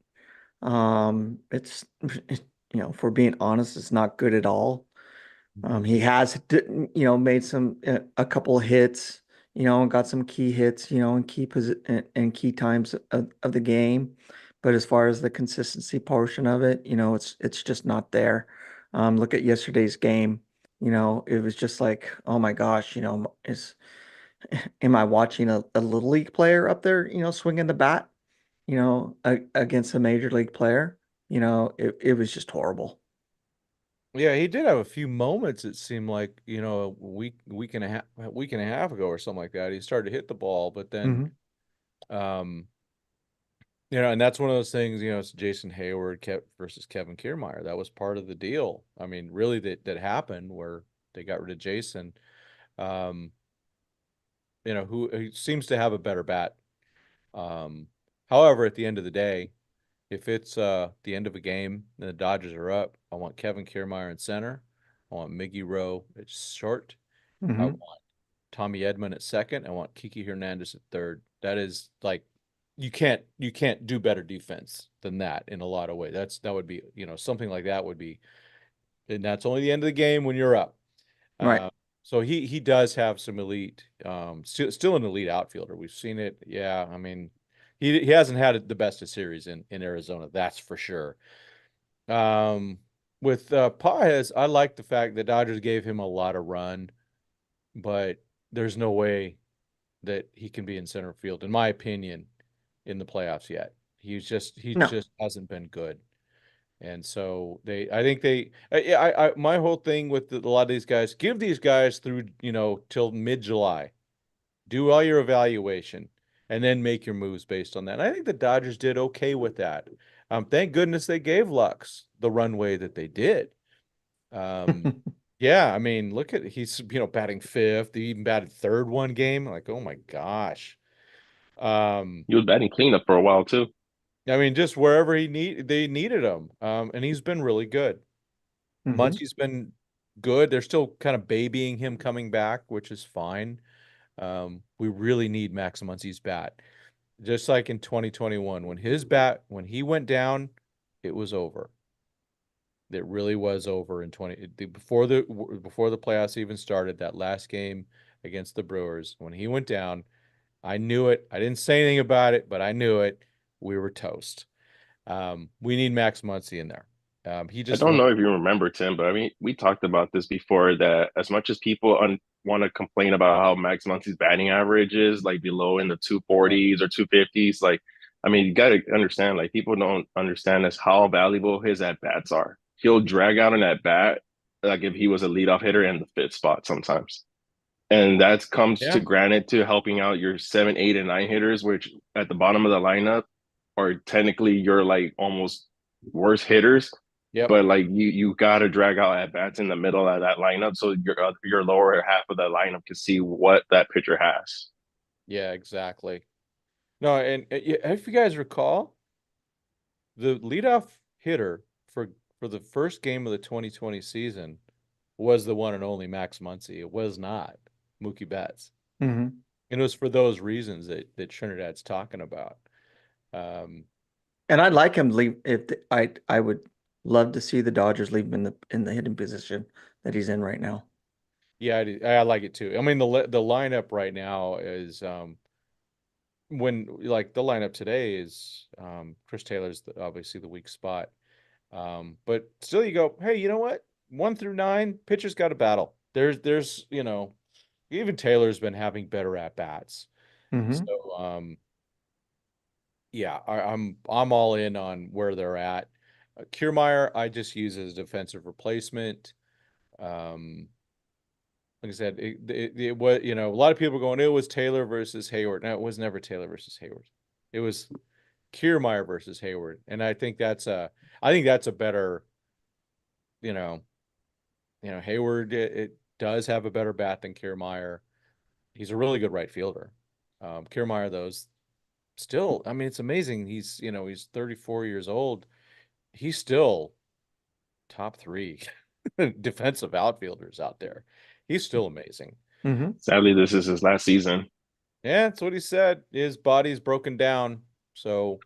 Speaker 2: It's, for being honest, it's not good at all. He has, made some a couple of hits, and got some key hits, in key times of the game. But as far as the consistency portion of it, it's just not there. Look at yesterday's game. It was just like, oh my gosh, am I watching a little league player up there, swinging the bat, against a major league player? It was just horrible.
Speaker 1: Yeah, he did have a few moments. It seemed like, a week and a half ago or something like that. He started to hit the ball, but then,
Speaker 2: Hmm.
Speaker 1: um, and that's one of those things. It's Jason Hayward versus Kevin Kiermaier. That was part of the deal. I mean, really, that happened where they got rid of Jason. Um, who seems to have a better bat. Um, However, at the end of the day, if it's the end of a game and the Dodgers are up, I want Kevin Kiermaier in center. I want Miggy Rowe at short. I
Speaker 2: Hmm.
Speaker 1: want Tommy Edman at second. I want Kiki Hernandez at third. That is like you can't do better defense than that in a lot of ways. That would be, something like that would be, and that's only the end of the game when you're up.
Speaker 2: Right.
Speaker 1: So he does have some elite, still an elite outfielder. We've seen it. Yeah, I mean, he hasn't had the best of series in Arizona, that's for sure. Um, with Paez, I like the fact that Dodgers gave him a lot of run, but there's no way that he can be in center field, in my opinion, in the playoffs yet. He
Speaker 2: No.
Speaker 1: just hasn't been good. And so I think my whole thing with a lot of these guys, give these guys through, till mid-July, do all your evaluation, and then make your moves based on that. And I think the Dodgers did okay with that. Thank goodness they gave Lux the runway that they did. Um, yeah, I mean, look at he's batting fifth. He even batted third one game. Like, oh my gosh. Um,
Speaker 3: He was batting cleanup for a while too.
Speaker 1: I mean, just wherever they needed him. And he's been really good.
Speaker 2: Hmm.
Speaker 1: Muncy's been good. They're still kind of babying him coming back, which is fine. We really need Max Muncy's bat. Just like in 2021, when he went down, it was over. It really was over in 20 before the playoffs even started, that last game against the Brewers. When he went down, I knew it. I didn't say anything about it, but I knew it. We were toast. We need Max Muncy in there. He
Speaker 3: I
Speaker 1: just
Speaker 3: don't
Speaker 1: went.
Speaker 3: know if you remember, Tim, but I mean, we talked about this before that as much as people want to complain about how Max Muncy's batting average is like below in the 240s or 250s, like, I mean, you got to understand, like, people don't understand this how valuable his at bats are. He'll drag out an at bat like if he was a leadoff hitter in the fifth spot sometimes. And that comes to
Speaker 1: Yeah.
Speaker 3: granted to helping out your seven, eight, and nine hitters, which at the bottom of the lineup are technically your like almost worst hitters.
Speaker 1: Yep.
Speaker 3: But like you got to drag out at bats in the middle of that lineup so your lower half of the lineup can see what that pitcher has.
Speaker 1: Yeah. Exactly. No, and if you guys recall, the leadoff hitter for the first game of the 2020 season was the one and only Max Muncy. It was not Mookie Betts.
Speaker 2: Hmm.
Speaker 1: And it was for those reasons that Trinidad's talking about. Um,
Speaker 2: And I'd like him to leave I would love to see the Dodgers leave him in the hitting position that he's in right now.
Speaker 1: yeah, I like it too. I mean, the lineup right now is when like the lineup today is Chris Taylor's obviously the weak spot. But still, you go, hey, you know what? 1 through 9, pitchers got to battle. There's even Taylor's been having better at bats.
Speaker 2: Hmm.
Speaker 1: So yeah, I'm all in on where they're at. Kiermaier, I just use as a defensive replacement. Um, like I said, it was, a lot of people going, it was Taylor versus Hayward. No, it was never Taylor versus Hayward. It was Kiermaier versus Hayward, and I think that's a better, you know, Hayward, it does have a better bat than Kiermaier. He's a really good right fielder. Kiermaier, though, is still, I mean, it's amazing. He's 34 years old. He's still top three defensive outfielders out there. He's still amazing.
Speaker 2: Hmm.
Speaker 3: Sadly, this is his last season.
Speaker 1: Yeah, that's what he said. His body's broken down. So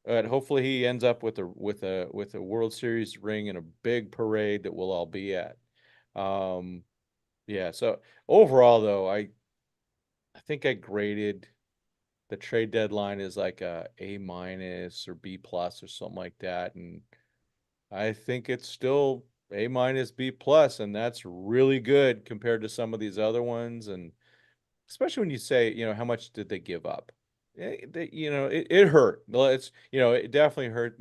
Speaker 1: hopefully he ends up with a World Series ring and a big parade that we'll all be at. Yeah. So overall, though, I think I graded the trade deadline as like a minus or B plus or something like that, and I think it's still A minus B plus, and that's really good compared to some of these other ones, and especially when you say, how much did they give up? It hurt. Well, it definitely hurt.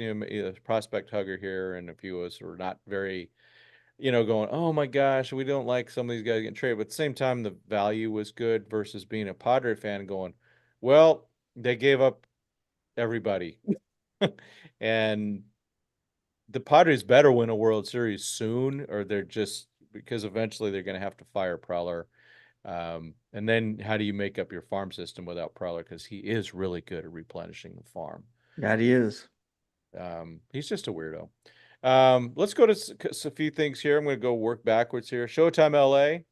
Speaker 1: Prospect hugger here, and a few of us were not very, going, oh my gosh, we don't like some of these guys getting traded. But at the same time, the value was good versus being a Padre fan and going, well, they gave up everybody, and the Padres better win a World Series soon, or they're just because eventually they're going to have to fire Preller. And then how do you make up your farm system without Preller? Because he is really good at replenishing the farm.
Speaker 2: Yeah, he is.
Speaker 1: He's just a weirdo. Let's go to a few things here. I'm going to go work backwards here. Showtime LA.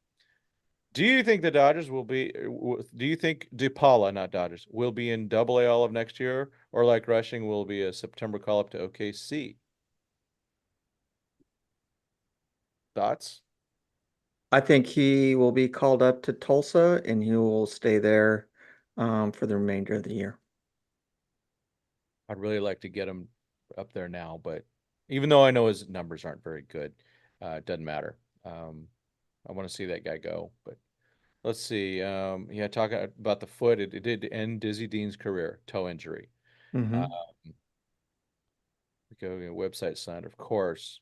Speaker 1: Do you think the Dodgers will be? Do you think DePaula, not Dodgers, will be in Double A all of next year, or like Rushing will be a September call up to OKC? Thoughts?
Speaker 2: I think he will be called up to Tulsa and he will stay there for the remainder of the year.
Speaker 1: I'd really like to get him up there now, but even though I know his numbers aren't very good, it doesn't matter. I want to see that guy go, but let's see. Yeah, talking about the foot, it did end Dizzy Dean's career, toe injury. Uh,
Speaker 2: Hmm.
Speaker 1: we go to website signed, of course.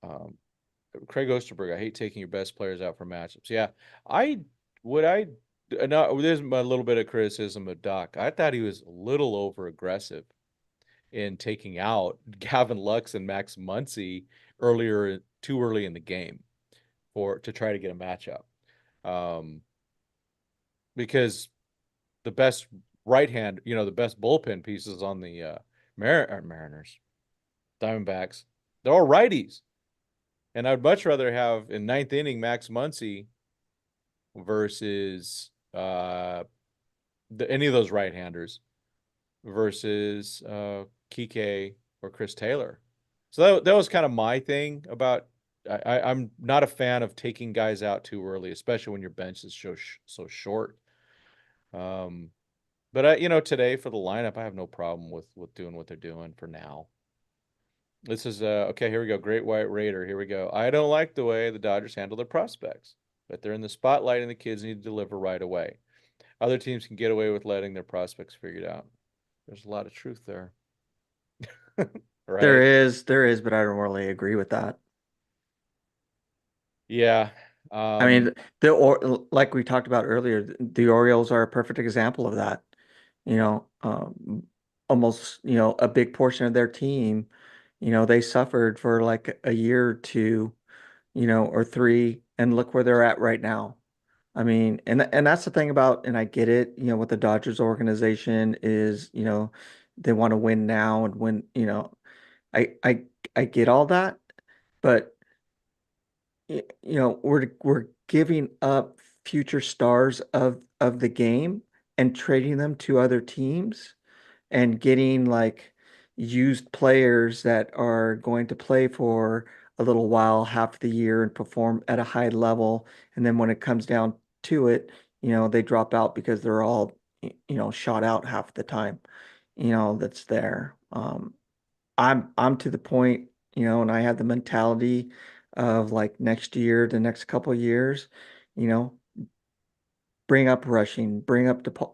Speaker 1: Um, Craig Osterberg, I hate taking your best players out for matchups. Yeah, I would I no, there's a little bit of criticism of Doc. I thought he was a little over aggressive in taking out Gavin Lux and Max Muncy too early in the game to try to get a matchup. Um, because the best the best bullpen pieces on the Mariners, Diamondbacks, they're all righties. And I'd much rather have in ninth inning Max Muncy versus any of those right-handers versus Kike or Chris Taylor. So that was kind of my thing about I'm not a fan of taking guys out too early, especially when your bench is so short. Um, but today for the lineup, I have no problem with doing what they're doing for now. This is okay. Here we go. Great White Raider. Here we go. I don't like the way the Dodgers handle their prospects, but they're in the spotlight and the kids need to deliver right away. Other teams can get away with letting their prospects figure it out. There's a lot of truth there, right?
Speaker 2: There is, but I don't really agree with that.
Speaker 1: Yeah.
Speaker 2: I
Speaker 1: Um,
Speaker 2: mean, like we talked about earlier, the Orioles are a perfect example of that. You know, almost, a big portion of their team, they suffered for like a year or two, or three, and look where they're at right now. I mean, and that's the thing about, and I get it, what the Dodgers organization is, they want to win now and win, I I I get all that, but we're giving up future stars of the game and trading them to other teams and getting like used players that are going to play for a little while, half the year, and perform at a high level. And then when it comes down to it, they drop out because they're all, shot out half the time, that's there. I'm to the point, and I have the mentality of like next year, the next couple of years, you know, bring up rushing, bring up the,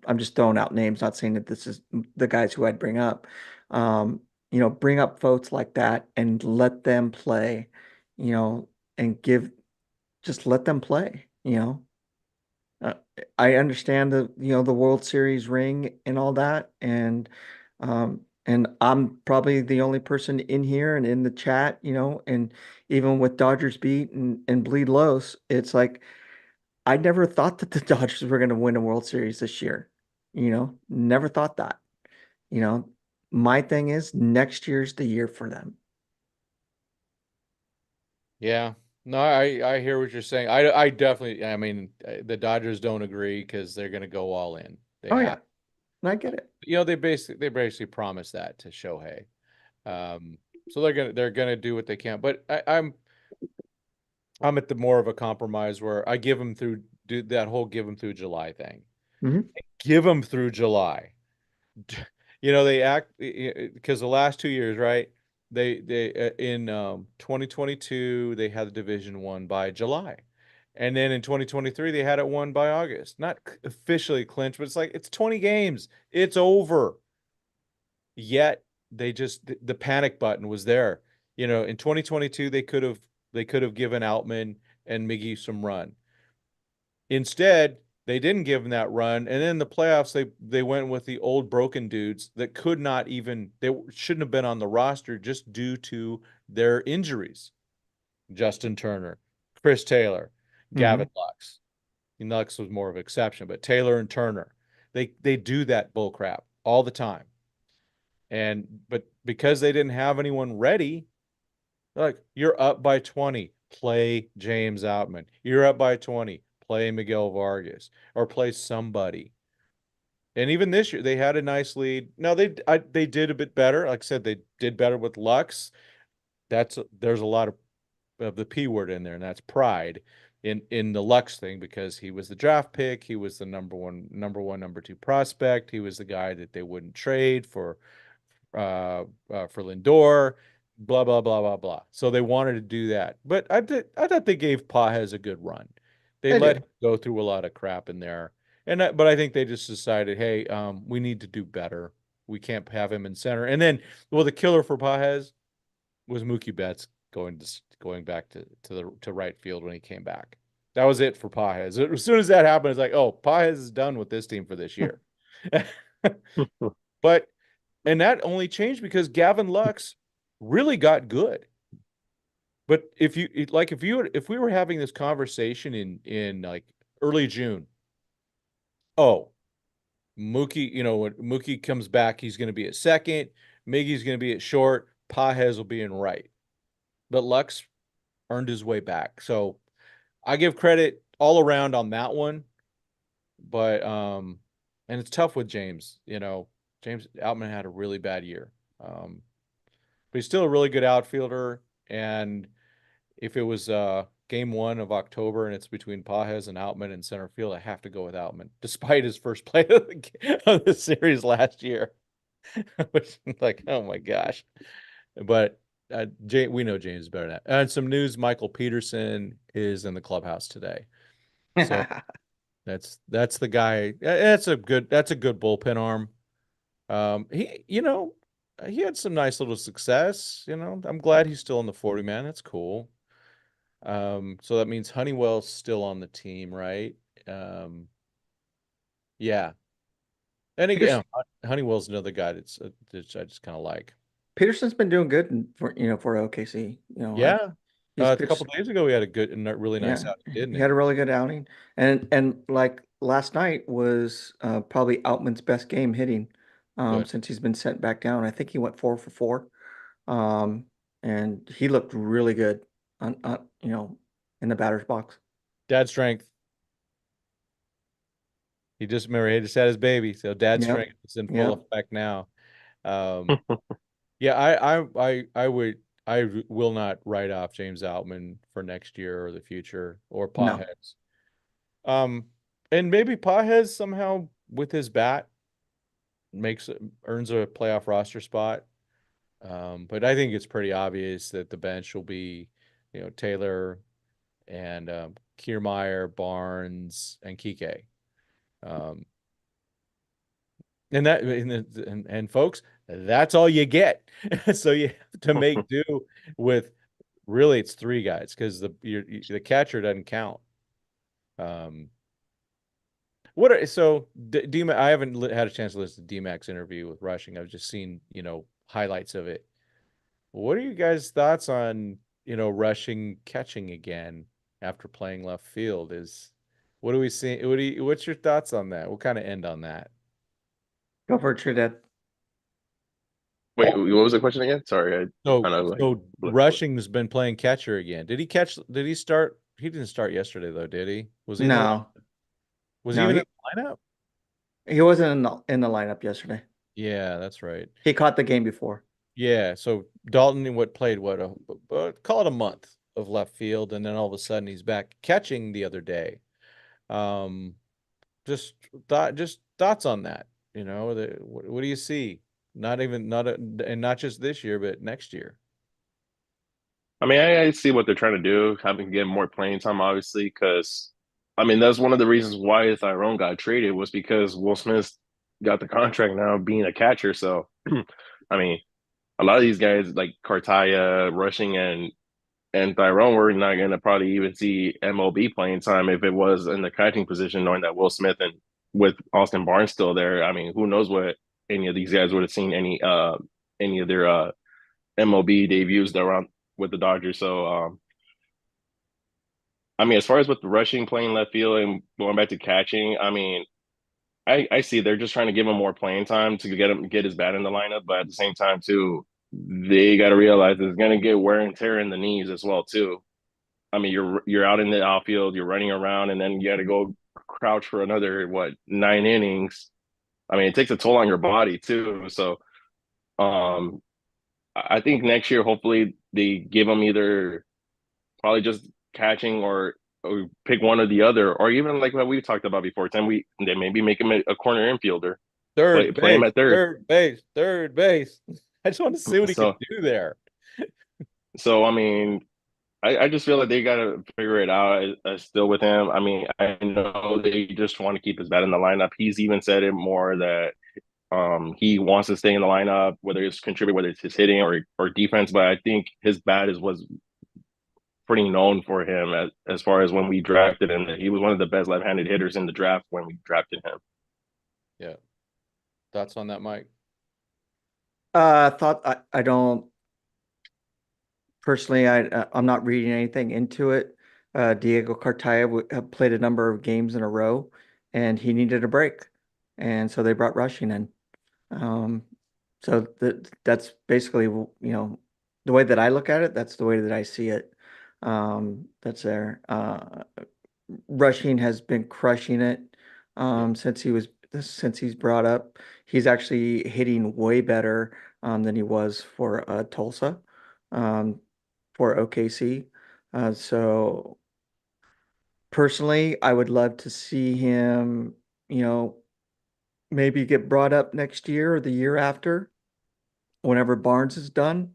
Speaker 2: I'm just throwing out names, not saying that this is the guys who I'd bring up. Bring up folks like that and let them play, you know, and just let them play. Uh, I understand the World Series ring and all that, and I'm probably the only person in here and in the chat, and even with Dodgers beat and bleed lows, it's like I never thought that the Dodgers were going to win a World Series this year. Never thought that. You know, my thing is next year's the year for them.
Speaker 1: yeah. No, I hear what you're saying. I definitely. I mean, the Dodgers don't agree because they're going to go all in. They
Speaker 2: Oh
Speaker 1: have.
Speaker 2: yeah, and I get it.
Speaker 1: They basically promised that to Shohei. So they're gonna do what they can. But I'm I'm at the more of a compromise where I give him through do that whole give him through July thing.
Speaker 2: Hmm.
Speaker 1: Give him through July. They act because the last 2 years, right? They in 2022 they had the division won by July. And then in 2023 they had it won by August. Not officially clinched, but it's like it's 20 games. It's over. Yet they just the panic button was there. In 2022 they could have given Outman and Miggy some run. Instead, they didn't give him that run, and then in the playoffs they went with the old broken dudes that could not even they shouldn't have been on the roster just due to their injuries. Justin Turner, Chris Taylor, Gavin
Speaker 2: Hmm.
Speaker 1: Lux. Lux was more of an exception, but Taylor and Turner, they do that bull crap all the time. But because they didn't have anyone ready, like you're up by 20, play James Outman. You're up by 20, play Miguel Vargas or play somebody. And even this year, they had a nice lead. No, they did a bit better. Like I said, they did better with Lux. There's a lot of the P word in there, and that's pride in the Lux thing because he was the draft pick. He was the number two prospect. He was the guy that they wouldn't trade for Lindor, blah blah blah blah blah. So they wanted to do that, but I thought they gave Pajes a good run. They
Speaker 2: They
Speaker 1: let him
Speaker 2: did.
Speaker 1: go through a lot of crap in there, but I think they just decided, hey, we need to do better. We can't have him in center. And then, well, the killer for Pajes was Mookie Betts going back to right field when he came back. That was it for Pajes. As soon as that happened, it's like, oh, Pajes is done with this team for this year. But and that only changed because Gavin Lux really got good. But if we were having this conversation in like early June, oh, Mookie, when Mookie comes back, he's going to be at second, Miggy's going to be at short, Pajes will be in right. But Lux earned his way back. So I give credit all around on that one. But and it's tough with James, James Outman had a really bad year. But he's still a really good outfielder. And if it was game 1 of October and it's between Pajes and Outman in center field, I have to go with Outman, despite his first play of the series last year. Which like, oh my gosh. But we know James is better than that. And some news: Michael Peterson is in the clubhouse today. So that's the guy. That's a good bullpen arm. He had some nice little success. I'm glad he's still in the 40 man. That's cool. So that means Honeywell's still on the team, right? Um, yeah. And again,
Speaker 2: Peters
Speaker 1: Honeywell's another guy that I just kind of like.
Speaker 2: Peterson's been doing good for OKC.
Speaker 1: Yeah.
Speaker 2: He's
Speaker 1: A couple
Speaker 2: pitched.
Speaker 1: days ago, we had a good and a really nice
Speaker 2: Yeah,
Speaker 1: outing, didn't
Speaker 2: he
Speaker 1: he?
Speaker 2: had a really good outing, and like last night was probably Outman's best game hitting
Speaker 1: Good.
Speaker 2: since he's been sent back down. I think he went 4 for 4, um, and he looked really good in the batter's box.
Speaker 1: Dad strength. He just had his baby, so dad
Speaker 2: Yep,
Speaker 1: strength is in full
Speaker 2: yep.
Speaker 1: effect now. Um, yeah, I will not write off James Outman for next year or the future or
Speaker 2: No,
Speaker 1: Pajes. Um, and maybe Pajes somehow with his bat makes earns a playoff roster spot. But I think it's pretty obvious that the bench will be, Taylor and Kiermaier, Barnes, and Kike. Um, and folks, that's all you get. So you have to make do with really it's three guys because the catcher doesn't count. Um, I haven't had a chance to listen to D-Mac's interview with Rushing. I've just seen, highlights of it. What are you guys' thoughts on, Rushing catching again after playing left field? What do we see? What's your thoughts on that? We'll kind of end on that.
Speaker 2: go for it, Trinidad.
Speaker 3: Wait, what was the question again? Sorry, I
Speaker 1: So
Speaker 3: kind of like
Speaker 1: so Rushing's been playing catcher again. Did he start? He didn't start yesterday though, did he?
Speaker 2: No,
Speaker 1: Was he
Speaker 2: no,
Speaker 1: even in
Speaker 2: he
Speaker 1: the lineup?
Speaker 2: he wasn't in the lineup yesterday.
Speaker 1: Yeah, that's right.
Speaker 2: He caught the game before.
Speaker 1: Yeah, so Dalton what played call it a month. of left field, and then all of a sudden he's back catching the other day. Um, just thoughts on that. What do you see? Not even not a, and not just this year, but next year.
Speaker 3: I mean, I see what they're trying to do, having get more playing time, obviously, because I mean that's one of the reasons why Tyrone got traded was because Will Smith got the contract now being a catcher. So, I mean, a lot of these guys like Cartaya, Rushing, and Tyrone were not going to probably even see MLB playing time if it was in the catching position, knowing that Will Smith and with Austin Barnes still there. I mean, who knows what any of these guys would have seen any of their MLB debuts around with the Dodgers. So I mean, as far as with the Rushing playing left field and going back to catching, I mean, I see they're just trying to give him more playing time to get his bat in the lineup, but at the same time too, they got to realize it's going to get wear and tear in the knees as well too. I mean, you're out in the outfield, you're running around, and then you got to go crouch for another what 9 innings. I mean, it takes a toll on your body too. So, um, I think next year, hopefully, they give him either probably just catching or pick one or the other, or even like what we talked about before. Then they maybe make him a corner infielder,
Speaker 1: Third
Speaker 3: play him
Speaker 1: base,
Speaker 3: at third.
Speaker 1: third base, third base. I just want to see what he can
Speaker 3: So
Speaker 1: do there.
Speaker 3: so I mean, I just feel like they got to figure it out still with him. I mean, I know they just want to keep his bat in the lineup. He's even said it more that he wants to stay in the lineup, whether it's contribute, whether it's his hitting or defense. But I think his bat is was pretty known for him as far as when we drafted him. That he was one of the best left-handed hitters in the draft when we drafted him.
Speaker 1: Yeah. Thoughts on that, Mike?
Speaker 2: Thought I don't personally. I'm not reading anything into it. Diego Cartaya played a number of games in a row, and he needed a break, and so they brought Rushing in. Um, so that's basically, the way that I look at it. That's the way that I see it. That's there. Rushing has been crushing it
Speaker 1: Yeah.
Speaker 2: since he's brought up. He's actually hitting way better than he was for Tulsa, um, for OKC. So personally, I would love to see him, you know, maybe get brought up next year or the year after, whenever Barnes is done.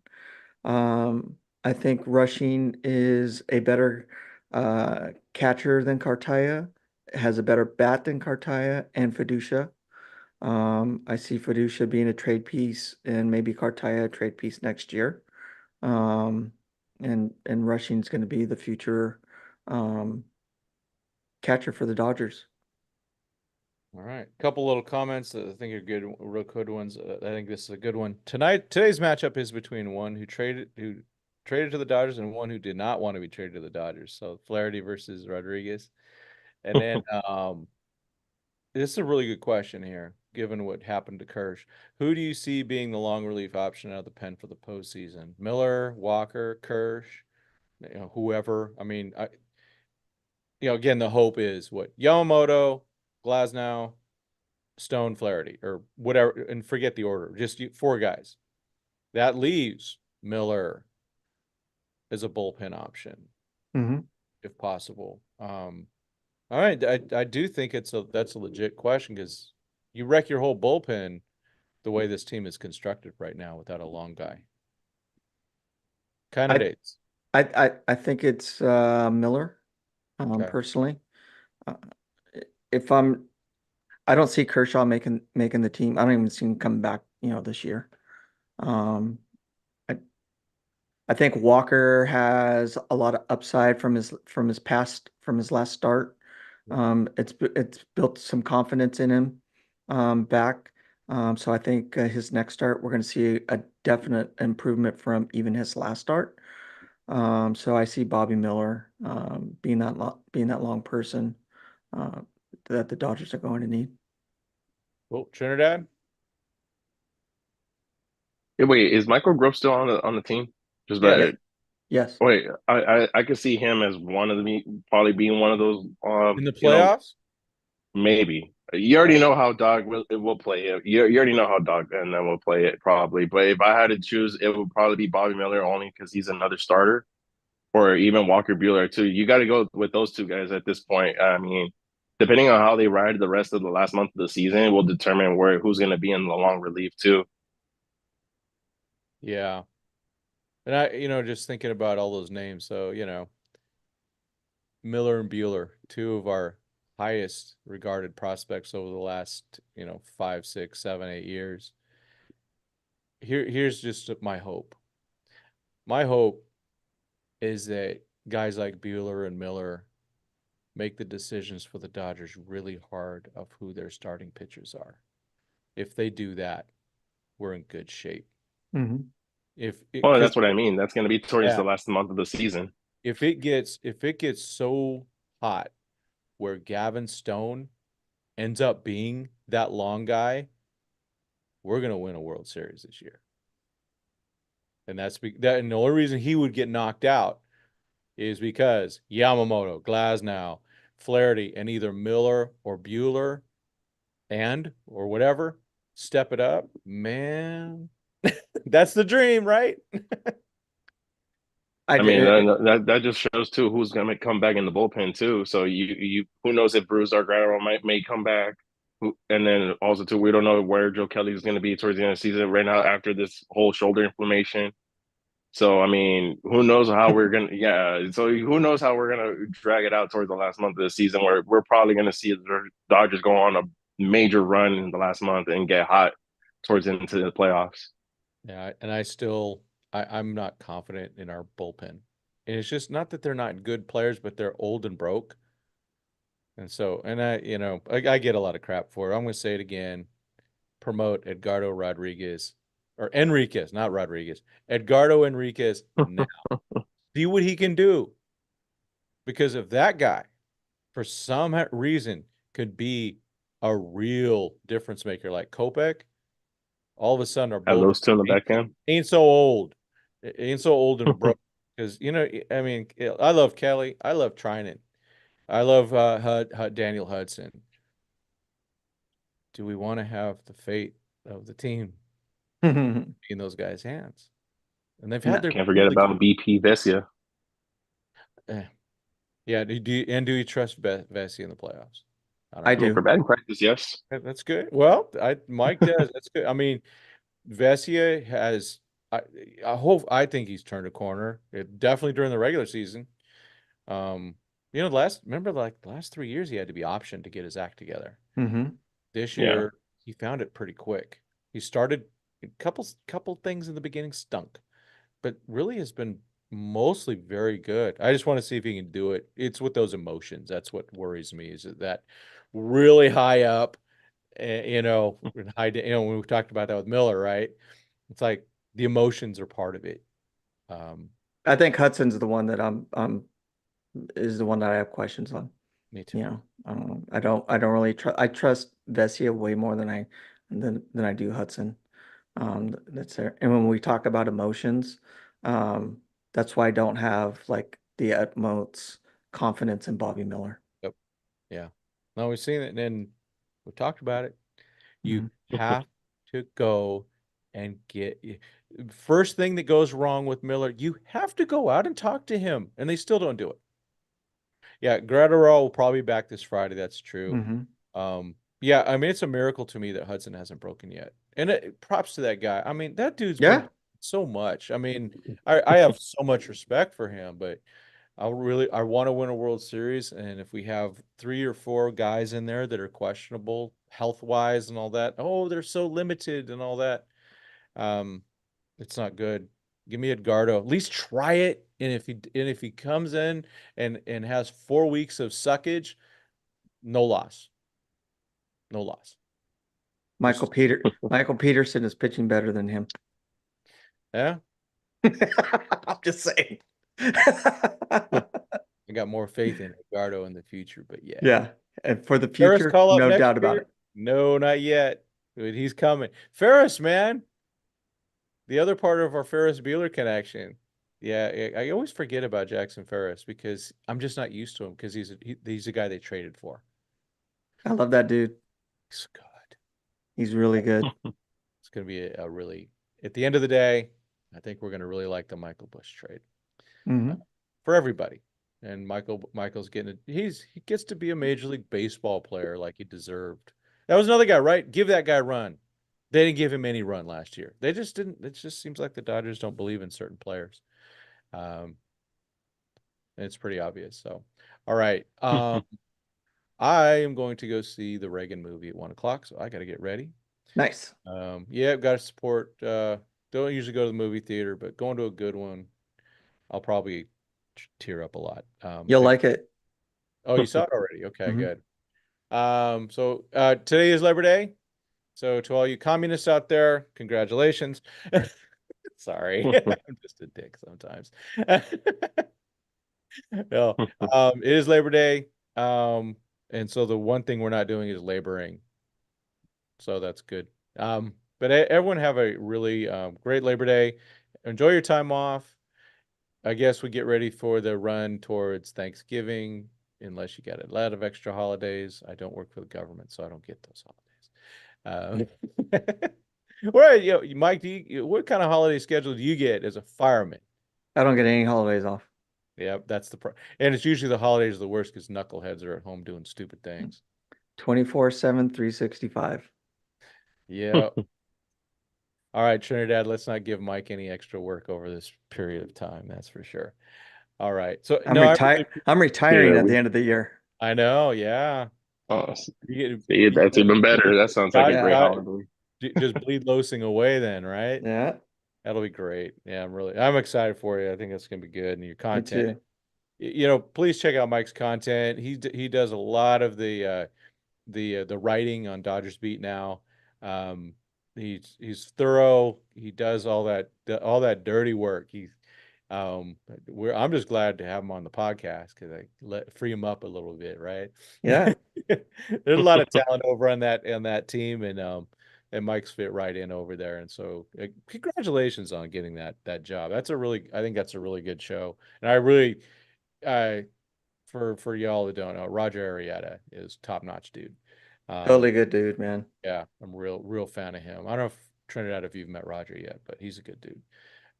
Speaker 2: I think Rushing is a better catcher than Cartaya, has a better bat than Cartaya and Fiducia. I see Fiducia being a trade piece and maybe Cartaya a trade piece next year. Um, and Rushing's going to be the future um, catcher for the Dodgers.
Speaker 1: All right. Couple little comments that I think are good, real good ones. I think this is a good one. Today's matchup is between one who traded to the Dodgers and one who did not want to be traded to the Dodgers. So Flaherty versus Rodriguez. And then this is a really good question here, given what happened to Kersh. Who do you see being the long relief option out of the pen for the postseason? Miller, Walker, Kersh, whoever. I mean, again, the hope is what Yamamoto, Glasnow, Stone, Flaherty, or whatever, and forget the order. Just four guys. That leaves Miller as a bullpen option,
Speaker 2: Hmm.
Speaker 1: if possible. All right, I do think that's a legit question because you wreck your whole bullpen the way this team is constructed right now without a long guy.
Speaker 2: I,
Speaker 1: Candidates.
Speaker 2: I think it's Miller,
Speaker 1: Okay.
Speaker 2: personally. Uh, if I don't see Kershaw making the team. I don't even see him coming back, this year. Um, I I think Walker has a lot of upside from his last start. It's built some confidence in him back. So I think his next start we're going to see a definite improvement from even his last start. So I see Bobby Miller being that long person that the Dodgers are going to need.
Speaker 1: Well, Trinidad.
Speaker 3: Yeah, wait, is Michael Grove still on the team? Just
Speaker 1: Yes.
Speaker 2: Yes,
Speaker 3: that.
Speaker 2: yes.
Speaker 3: Wait, I could see him as one of the probably being one of those.
Speaker 1: In the
Speaker 3: You know,
Speaker 1: playoffs.
Speaker 3: maybe you
Speaker 1: All
Speaker 3: already
Speaker 1: right.
Speaker 3: know how Dog will play it. You already know how Dog and then will play it probably. But if I had to choose, it would probably be Bobby Miller only because he's another starter. or even Walker Bueller too. You got to go with those two guys at this point. I mean, depending on how they ride the rest of the last month of the season, will determine who's going to be in the long relief too.
Speaker 1: Yeah. And I, just thinking about all those names. So, Miller and Bueller, two of our highest regarded prospects over the last, 5, 6, 7, 8 years. Here's just my hope. My hope is that guys like Bueller and Miller make the decisions for the Dodgers really hard of who their starting pitchers are. If they do that, we're in good shape.
Speaker 2: Hmm.
Speaker 1: If it,
Speaker 3: Well,
Speaker 1: because
Speaker 3: that's what I mean. That's going to be towards
Speaker 1: yeah,
Speaker 3: the last month of the season.
Speaker 1: if it gets so hot where Gavin Stone ends up being that long guy, we're gonna win a World Series this year. And and the only reason he would get knocked out is because Yamamoto, Glasnow, Flaherty, and either Miller or Bueller or whatever step it up. Man, that's the dream, right?
Speaker 2: I
Speaker 3: I mean,
Speaker 2: did.
Speaker 3: that just shows too who's going to come back in the bullpen too. So you who knows if Bruce Argaro may come back, and then also too we don't know where Joe Kelly is going to be towards the end of the season right now after this whole shoulder inflammation. So I mean, who knows how we're gonna yeah. So who knows how we're gonna drag it out towards the last month of the season where we're probably gonna see the Dodgers go on a major run in the last month and get hot towards into the playoffs.
Speaker 1: Yeah, and I'm not confident in our bullpen. And it's just not that they're not good players, but they're old and broke. And so, and I get a lot of crap for it. I'm going to say it again. Promote Edgardo Rodriguez or Enriquez, not Rodriguez. Edgardo Enriquez now. See what he can do. Because if that guy, for some reason, could be a real difference maker like Kopech, all of a sudden our
Speaker 3: Have
Speaker 1: bullpen
Speaker 3: those two in the
Speaker 1: ain't,
Speaker 3: back end.
Speaker 1: ain't so old. It ain't so old and broke. Because, I mean, I love Kelly. I love Trinan. I love Daniel Hudson. Do we want to have the fate of the team in those guys' hands? And they've had
Speaker 2: No,
Speaker 1: their
Speaker 3: Can't forget
Speaker 1: really good.
Speaker 3: about BP Vesia.
Speaker 1: eh, Yeah. Do you trust Vesey in the playoffs? I don't
Speaker 2: I
Speaker 3: I mean,
Speaker 1: know.
Speaker 3: for
Speaker 2: do.
Speaker 3: batting practice, yes.
Speaker 1: That's good. Well, Mike does. That's good. I mean, Vesia has. I I think he's turned a corner. Definitely during the regular season. Um, remember like the last 3 years he had to be optioned to get his act together.
Speaker 2: Hmm.
Speaker 1: This
Speaker 3: Yeah.
Speaker 1: year he found it pretty quick. He started a couple things in the beginning stunk, but really has been mostly very good. I just want to see if he can do it. It's with those emotions. That's what worries me is that really high up, and high, when we talked about that with Miller, right? It's like the emotions are part of it. Um,
Speaker 2: I think Hudson's the one that I'm is the one that I have questions on.
Speaker 1: Me too.
Speaker 2: You know, I don't really trust. I trust Vesia way more than I do Hudson. That's there. And when we talk about emotions, um, that's why I don't have like the utmost confidence in Bobby Miller.
Speaker 1: Yep. Yeah. No, we've seen it, and then we talked about it. You
Speaker 2: Hmm.
Speaker 1: have to go and first thing that goes wrong with Miller, you have to go out and talk to him, and they still don't do it. Yeah, Gratterall will probably be back this Friday. That's true.
Speaker 2: Hmm.
Speaker 1: Yeah, I mean, it's a miracle to me that Hudson hasn't broken yet. And props to that guy. I mean, that dude's been
Speaker 2: Yeah.
Speaker 1: so much. I mean, I have so much respect for him, but I want to win a World Series. And if we have 3 or 4 guys in there that are questionable health wise and all that, oh, they're so limited and all that. Um, it's not good. Give me Edgardo. At least try it. And if he comes in and has 4 weeks of suckage, no loss. No loss. Just
Speaker 2: Michael Peterson is pitching better than him.
Speaker 1: yeah.
Speaker 2: I'm just saying.
Speaker 1: I got more faith in Edgardo in the future, but yeah.
Speaker 2: Yeah. And for the
Speaker 1: Ferris
Speaker 2: future,
Speaker 1: call up
Speaker 2: no
Speaker 1: next
Speaker 2: doubt about
Speaker 1: year?
Speaker 2: it.
Speaker 1: No, not yet. But he's coming. Ferris, man. The other part of our Ferris Bueller connection. Yeah, I always forget about Jackson Ferris because I'm just not used to him because he's a guy they traded for.
Speaker 2: I love that dude.
Speaker 1: He's good.
Speaker 2: He's really good.
Speaker 1: It's going to be a really, at the end of the day, I think we're going to really like the Michael Bush trade. Uh,
Speaker 2: Hmm.
Speaker 1: for everybody. And Michael's getting it. He gets to be a Major League Baseball player like he deserved. That was another guy, right? Give that guy run. They didn't give him any run last year. They just didn't. It just seems like the Dodgers don't believe in certain players. And it's pretty obvious. So, all right. I am going to go see the Reagan movie at 1 o'clock, so I got to get ready.
Speaker 2: Nice.
Speaker 1: Yeah, I've got to support. Don't usually go to the movie theater, but going to a good one, I'll probably tear up a lot.
Speaker 2: You'll like it.
Speaker 1: Oh, you saw it already? Okay,
Speaker 2: Mhm.
Speaker 1: good. So today is Labor Day. So to all you communists out there, congratulations. Sorry, I'm just a dick sometimes. No, it is Labor Day. And so the one thing we're not doing is laboring. So that's good. But everyone have a really great Labor Day. Enjoy your time off. I guess we get ready for the run towards Thanksgiving, unless you get a lot of extra holidays. I don't work for the government, so I don't get those holidays. Where, Mike, what kind of holiday schedule do you get as a fireman?
Speaker 2: I don't get any holidays off.
Speaker 1: Yeah, that's and it's usually the holidays are the worst because knuckleheads are at home doing stupid things.
Speaker 2: 24/7, 365.
Speaker 1: Yeah. All right, Trinidad, let's not give Mike any extra work over this period of time. That's for sure. All right. So
Speaker 2: I'm
Speaker 1: no,
Speaker 2: retired. I'm retiring
Speaker 3: Yeah,
Speaker 2: at the end of the year.
Speaker 1: I know. Yeah.
Speaker 3: oh,
Speaker 1: You
Speaker 3: see,
Speaker 1: get
Speaker 3: that's even better. That sounds like a
Speaker 1: dot,
Speaker 2: Yeah.
Speaker 3: great
Speaker 1: dot,
Speaker 3: holiday.
Speaker 1: just bleed losing away then, right?
Speaker 2: Yeah,
Speaker 1: That'll be great. Yeah, I'm excited for you. I think that's gonna be good. And your
Speaker 2: me
Speaker 1: content,
Speaker 2: too.
Speaker 1: please check out Mike's content. He does a lot of the writing on Dodgers Beat now. Um, he's thorough. He does all that dirty work. Um, I'm just glad to have him on the podcast because I free him up a little bit, right?
Speaker 2: Yeah,
Speaker 1: There's a lot of talent over on that team, and Mike's fit right in over there. And so, congratulations on getting that job. I think that's a really good show, and I really, I for y'all that don't know, Roger Arrieta is top notch dude. Um,
Speaker 2: totally good dude, man.
Speaker 1: yeah, I'm real fan of him. I don't know if Trinidad if you've met Roger yet, but he's a good dude.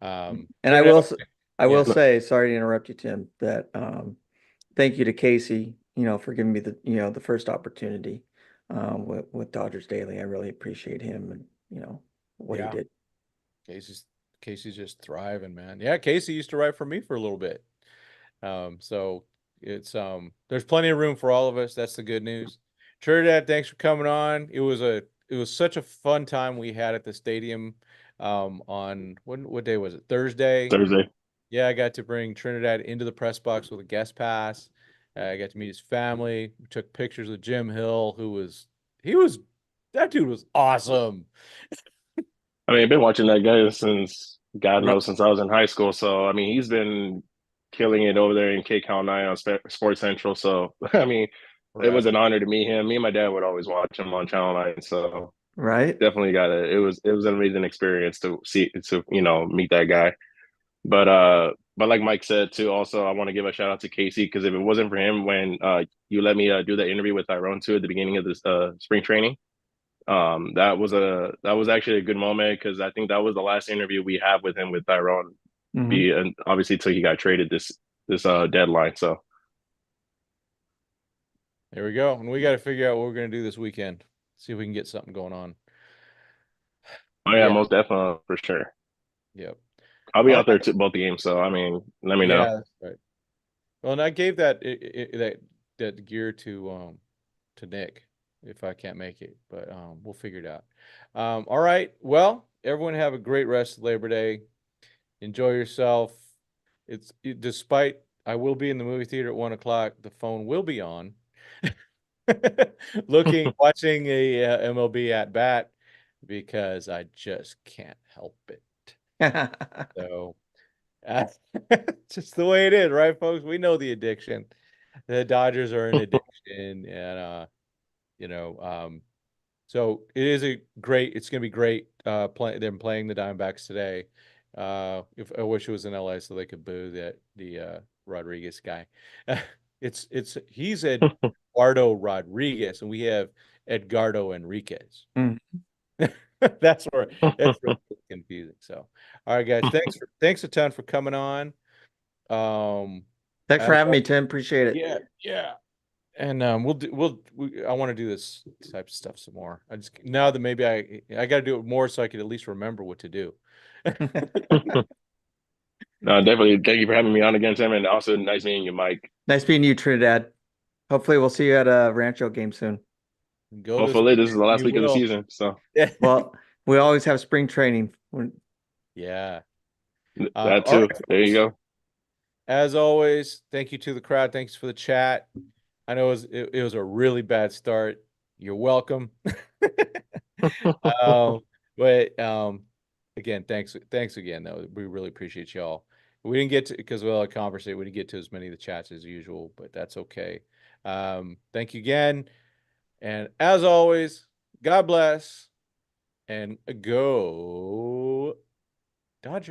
Speaker 2: And
Speaker 1: Trinidad,
Speaker 2: I
Speaker 1: yeah,
Speaker 2: will say, sorry to interrupt you, Tim, that thank you to Casey, for giving me the first opportunity with Dodgers Daily. I really appreciate him and what he
Speaker 1: yeah.
Speaker 2: did.
Speaker 1: Casey's Casey's just thriving, man. Yeah, Casey used to write for me for a little bit. So it's there's plenty of room for all of us. That's the good news. Trinidad, thanks for coming on. It was such a fun time we had at the stadium on what day was it? Thursday.
Speaker 3: Thursday.
Speaker 1: Yeah, I got to bring Trinidad into the press box with a guest pass. I got to meet his family. We took pictures of Jim Hill, he was that dude was awesome.
Speaker 3: I mean, I've been watching that guy since God
Speaker 1: Right.
Speaker 3: knows since I was in high school. So I mean, he's been killing it over there in K Cal 9 on Sports Central. So I mean, it was
Speaker 1: Right.
Speaker 3: an honor to meet him. Me and my dad would always watch him on Channel 9. So
Speaker 2: Right?
Speaker 3: definitely got it. It was an amazing experience to meet that guy. But like Mike said too, also I want to give a shout out to Casey because if it wasn't for him when you let me do the interview with Tyrone too at the beginning of this spring training, that was actually a good moment because I think that was the last interview we have with him with Tyrone,
Speaker 2: Hmm.
Speaker 3: be and obviously till he got traded this deadline. So
Speaker 1: There we go. And we got to figure out what we're going to do this weekend. See if we can get something going on.
Speaker 3: oh yeah,
Speaker 1: Yeah.
Speaker 3: most definitely for sure.
Speaker 1: Yep.
Speaker 3: I'll be
Speaker 1: All
Speaker 3: out there
Speaker 1: right.
Speaker 3: to both the games. So I mean, let me know.
Speaker 1: Yeah, that's right. Well, and I gave that gear to Nick if I can't make it, but we'll figure it out. All right. Well, everyone have a great rest of Labor Day. Enjoy yourself. Despite I will be in the movie theater at 1 o'clock, the phone will be on. Watching a MLB at bat because I just can't help it. So uh, just the way it is, right, folks? We know the addiction. The Dodgers are an addiction, and you know, so it's gonna be great them playing the Diamondbacks today. If I wish it was in LA so they could boo the Rodriguez guy. He's Eduardo Rodriguez and we have Edgardo Enriquez.
Speaker 2: Mm.
Speaker 1: That's really confusing. So, all right, guys, thanks a ton for coming on.
Speaker 2: Thanks for
Speaker 1: as
Speaker 2: having me, Tim. Appreciate it.
Speaker 1: yeah. And I want to do this type of stuff some more. I just now that maybe I got to do it more so I could at least remember what to do.
Speaker 3: No, definitely. Thank you for having me on again, Tim, and also nice meeting you, Mike.
Speaker 2: Nice meeting you, Trinidad. Hopefully, we'll see you at a Rancho game soon.
Speaker 1: Go this
Speaker 3: Hopefully, this is the last
Speaker 1: you
Speaker 3: week of the
Speaker 1: will.
Speaker 3: season. So
Speaker 1: Yeah.
Speaker 2: Well, we always have spring training.
Speaker 1: Yeah.
Speaker 3: that
Speaker 1: All
Speaker 3: too.
Speaker 1: right,
Speaker 3: There you
Speaker 1: folks.
Speaker 3: go.
Speaker 1: As always, thank you to the crowd. Thanks for the chat. I know it was a really bad start. You're welcome. But again, thanks again though. We really appreciate y'all. We didn't get to because we all conversate. We didn't get to as many of the chats as usual, but that's okay. Thank you again, and as always, God bless and go Dodgers.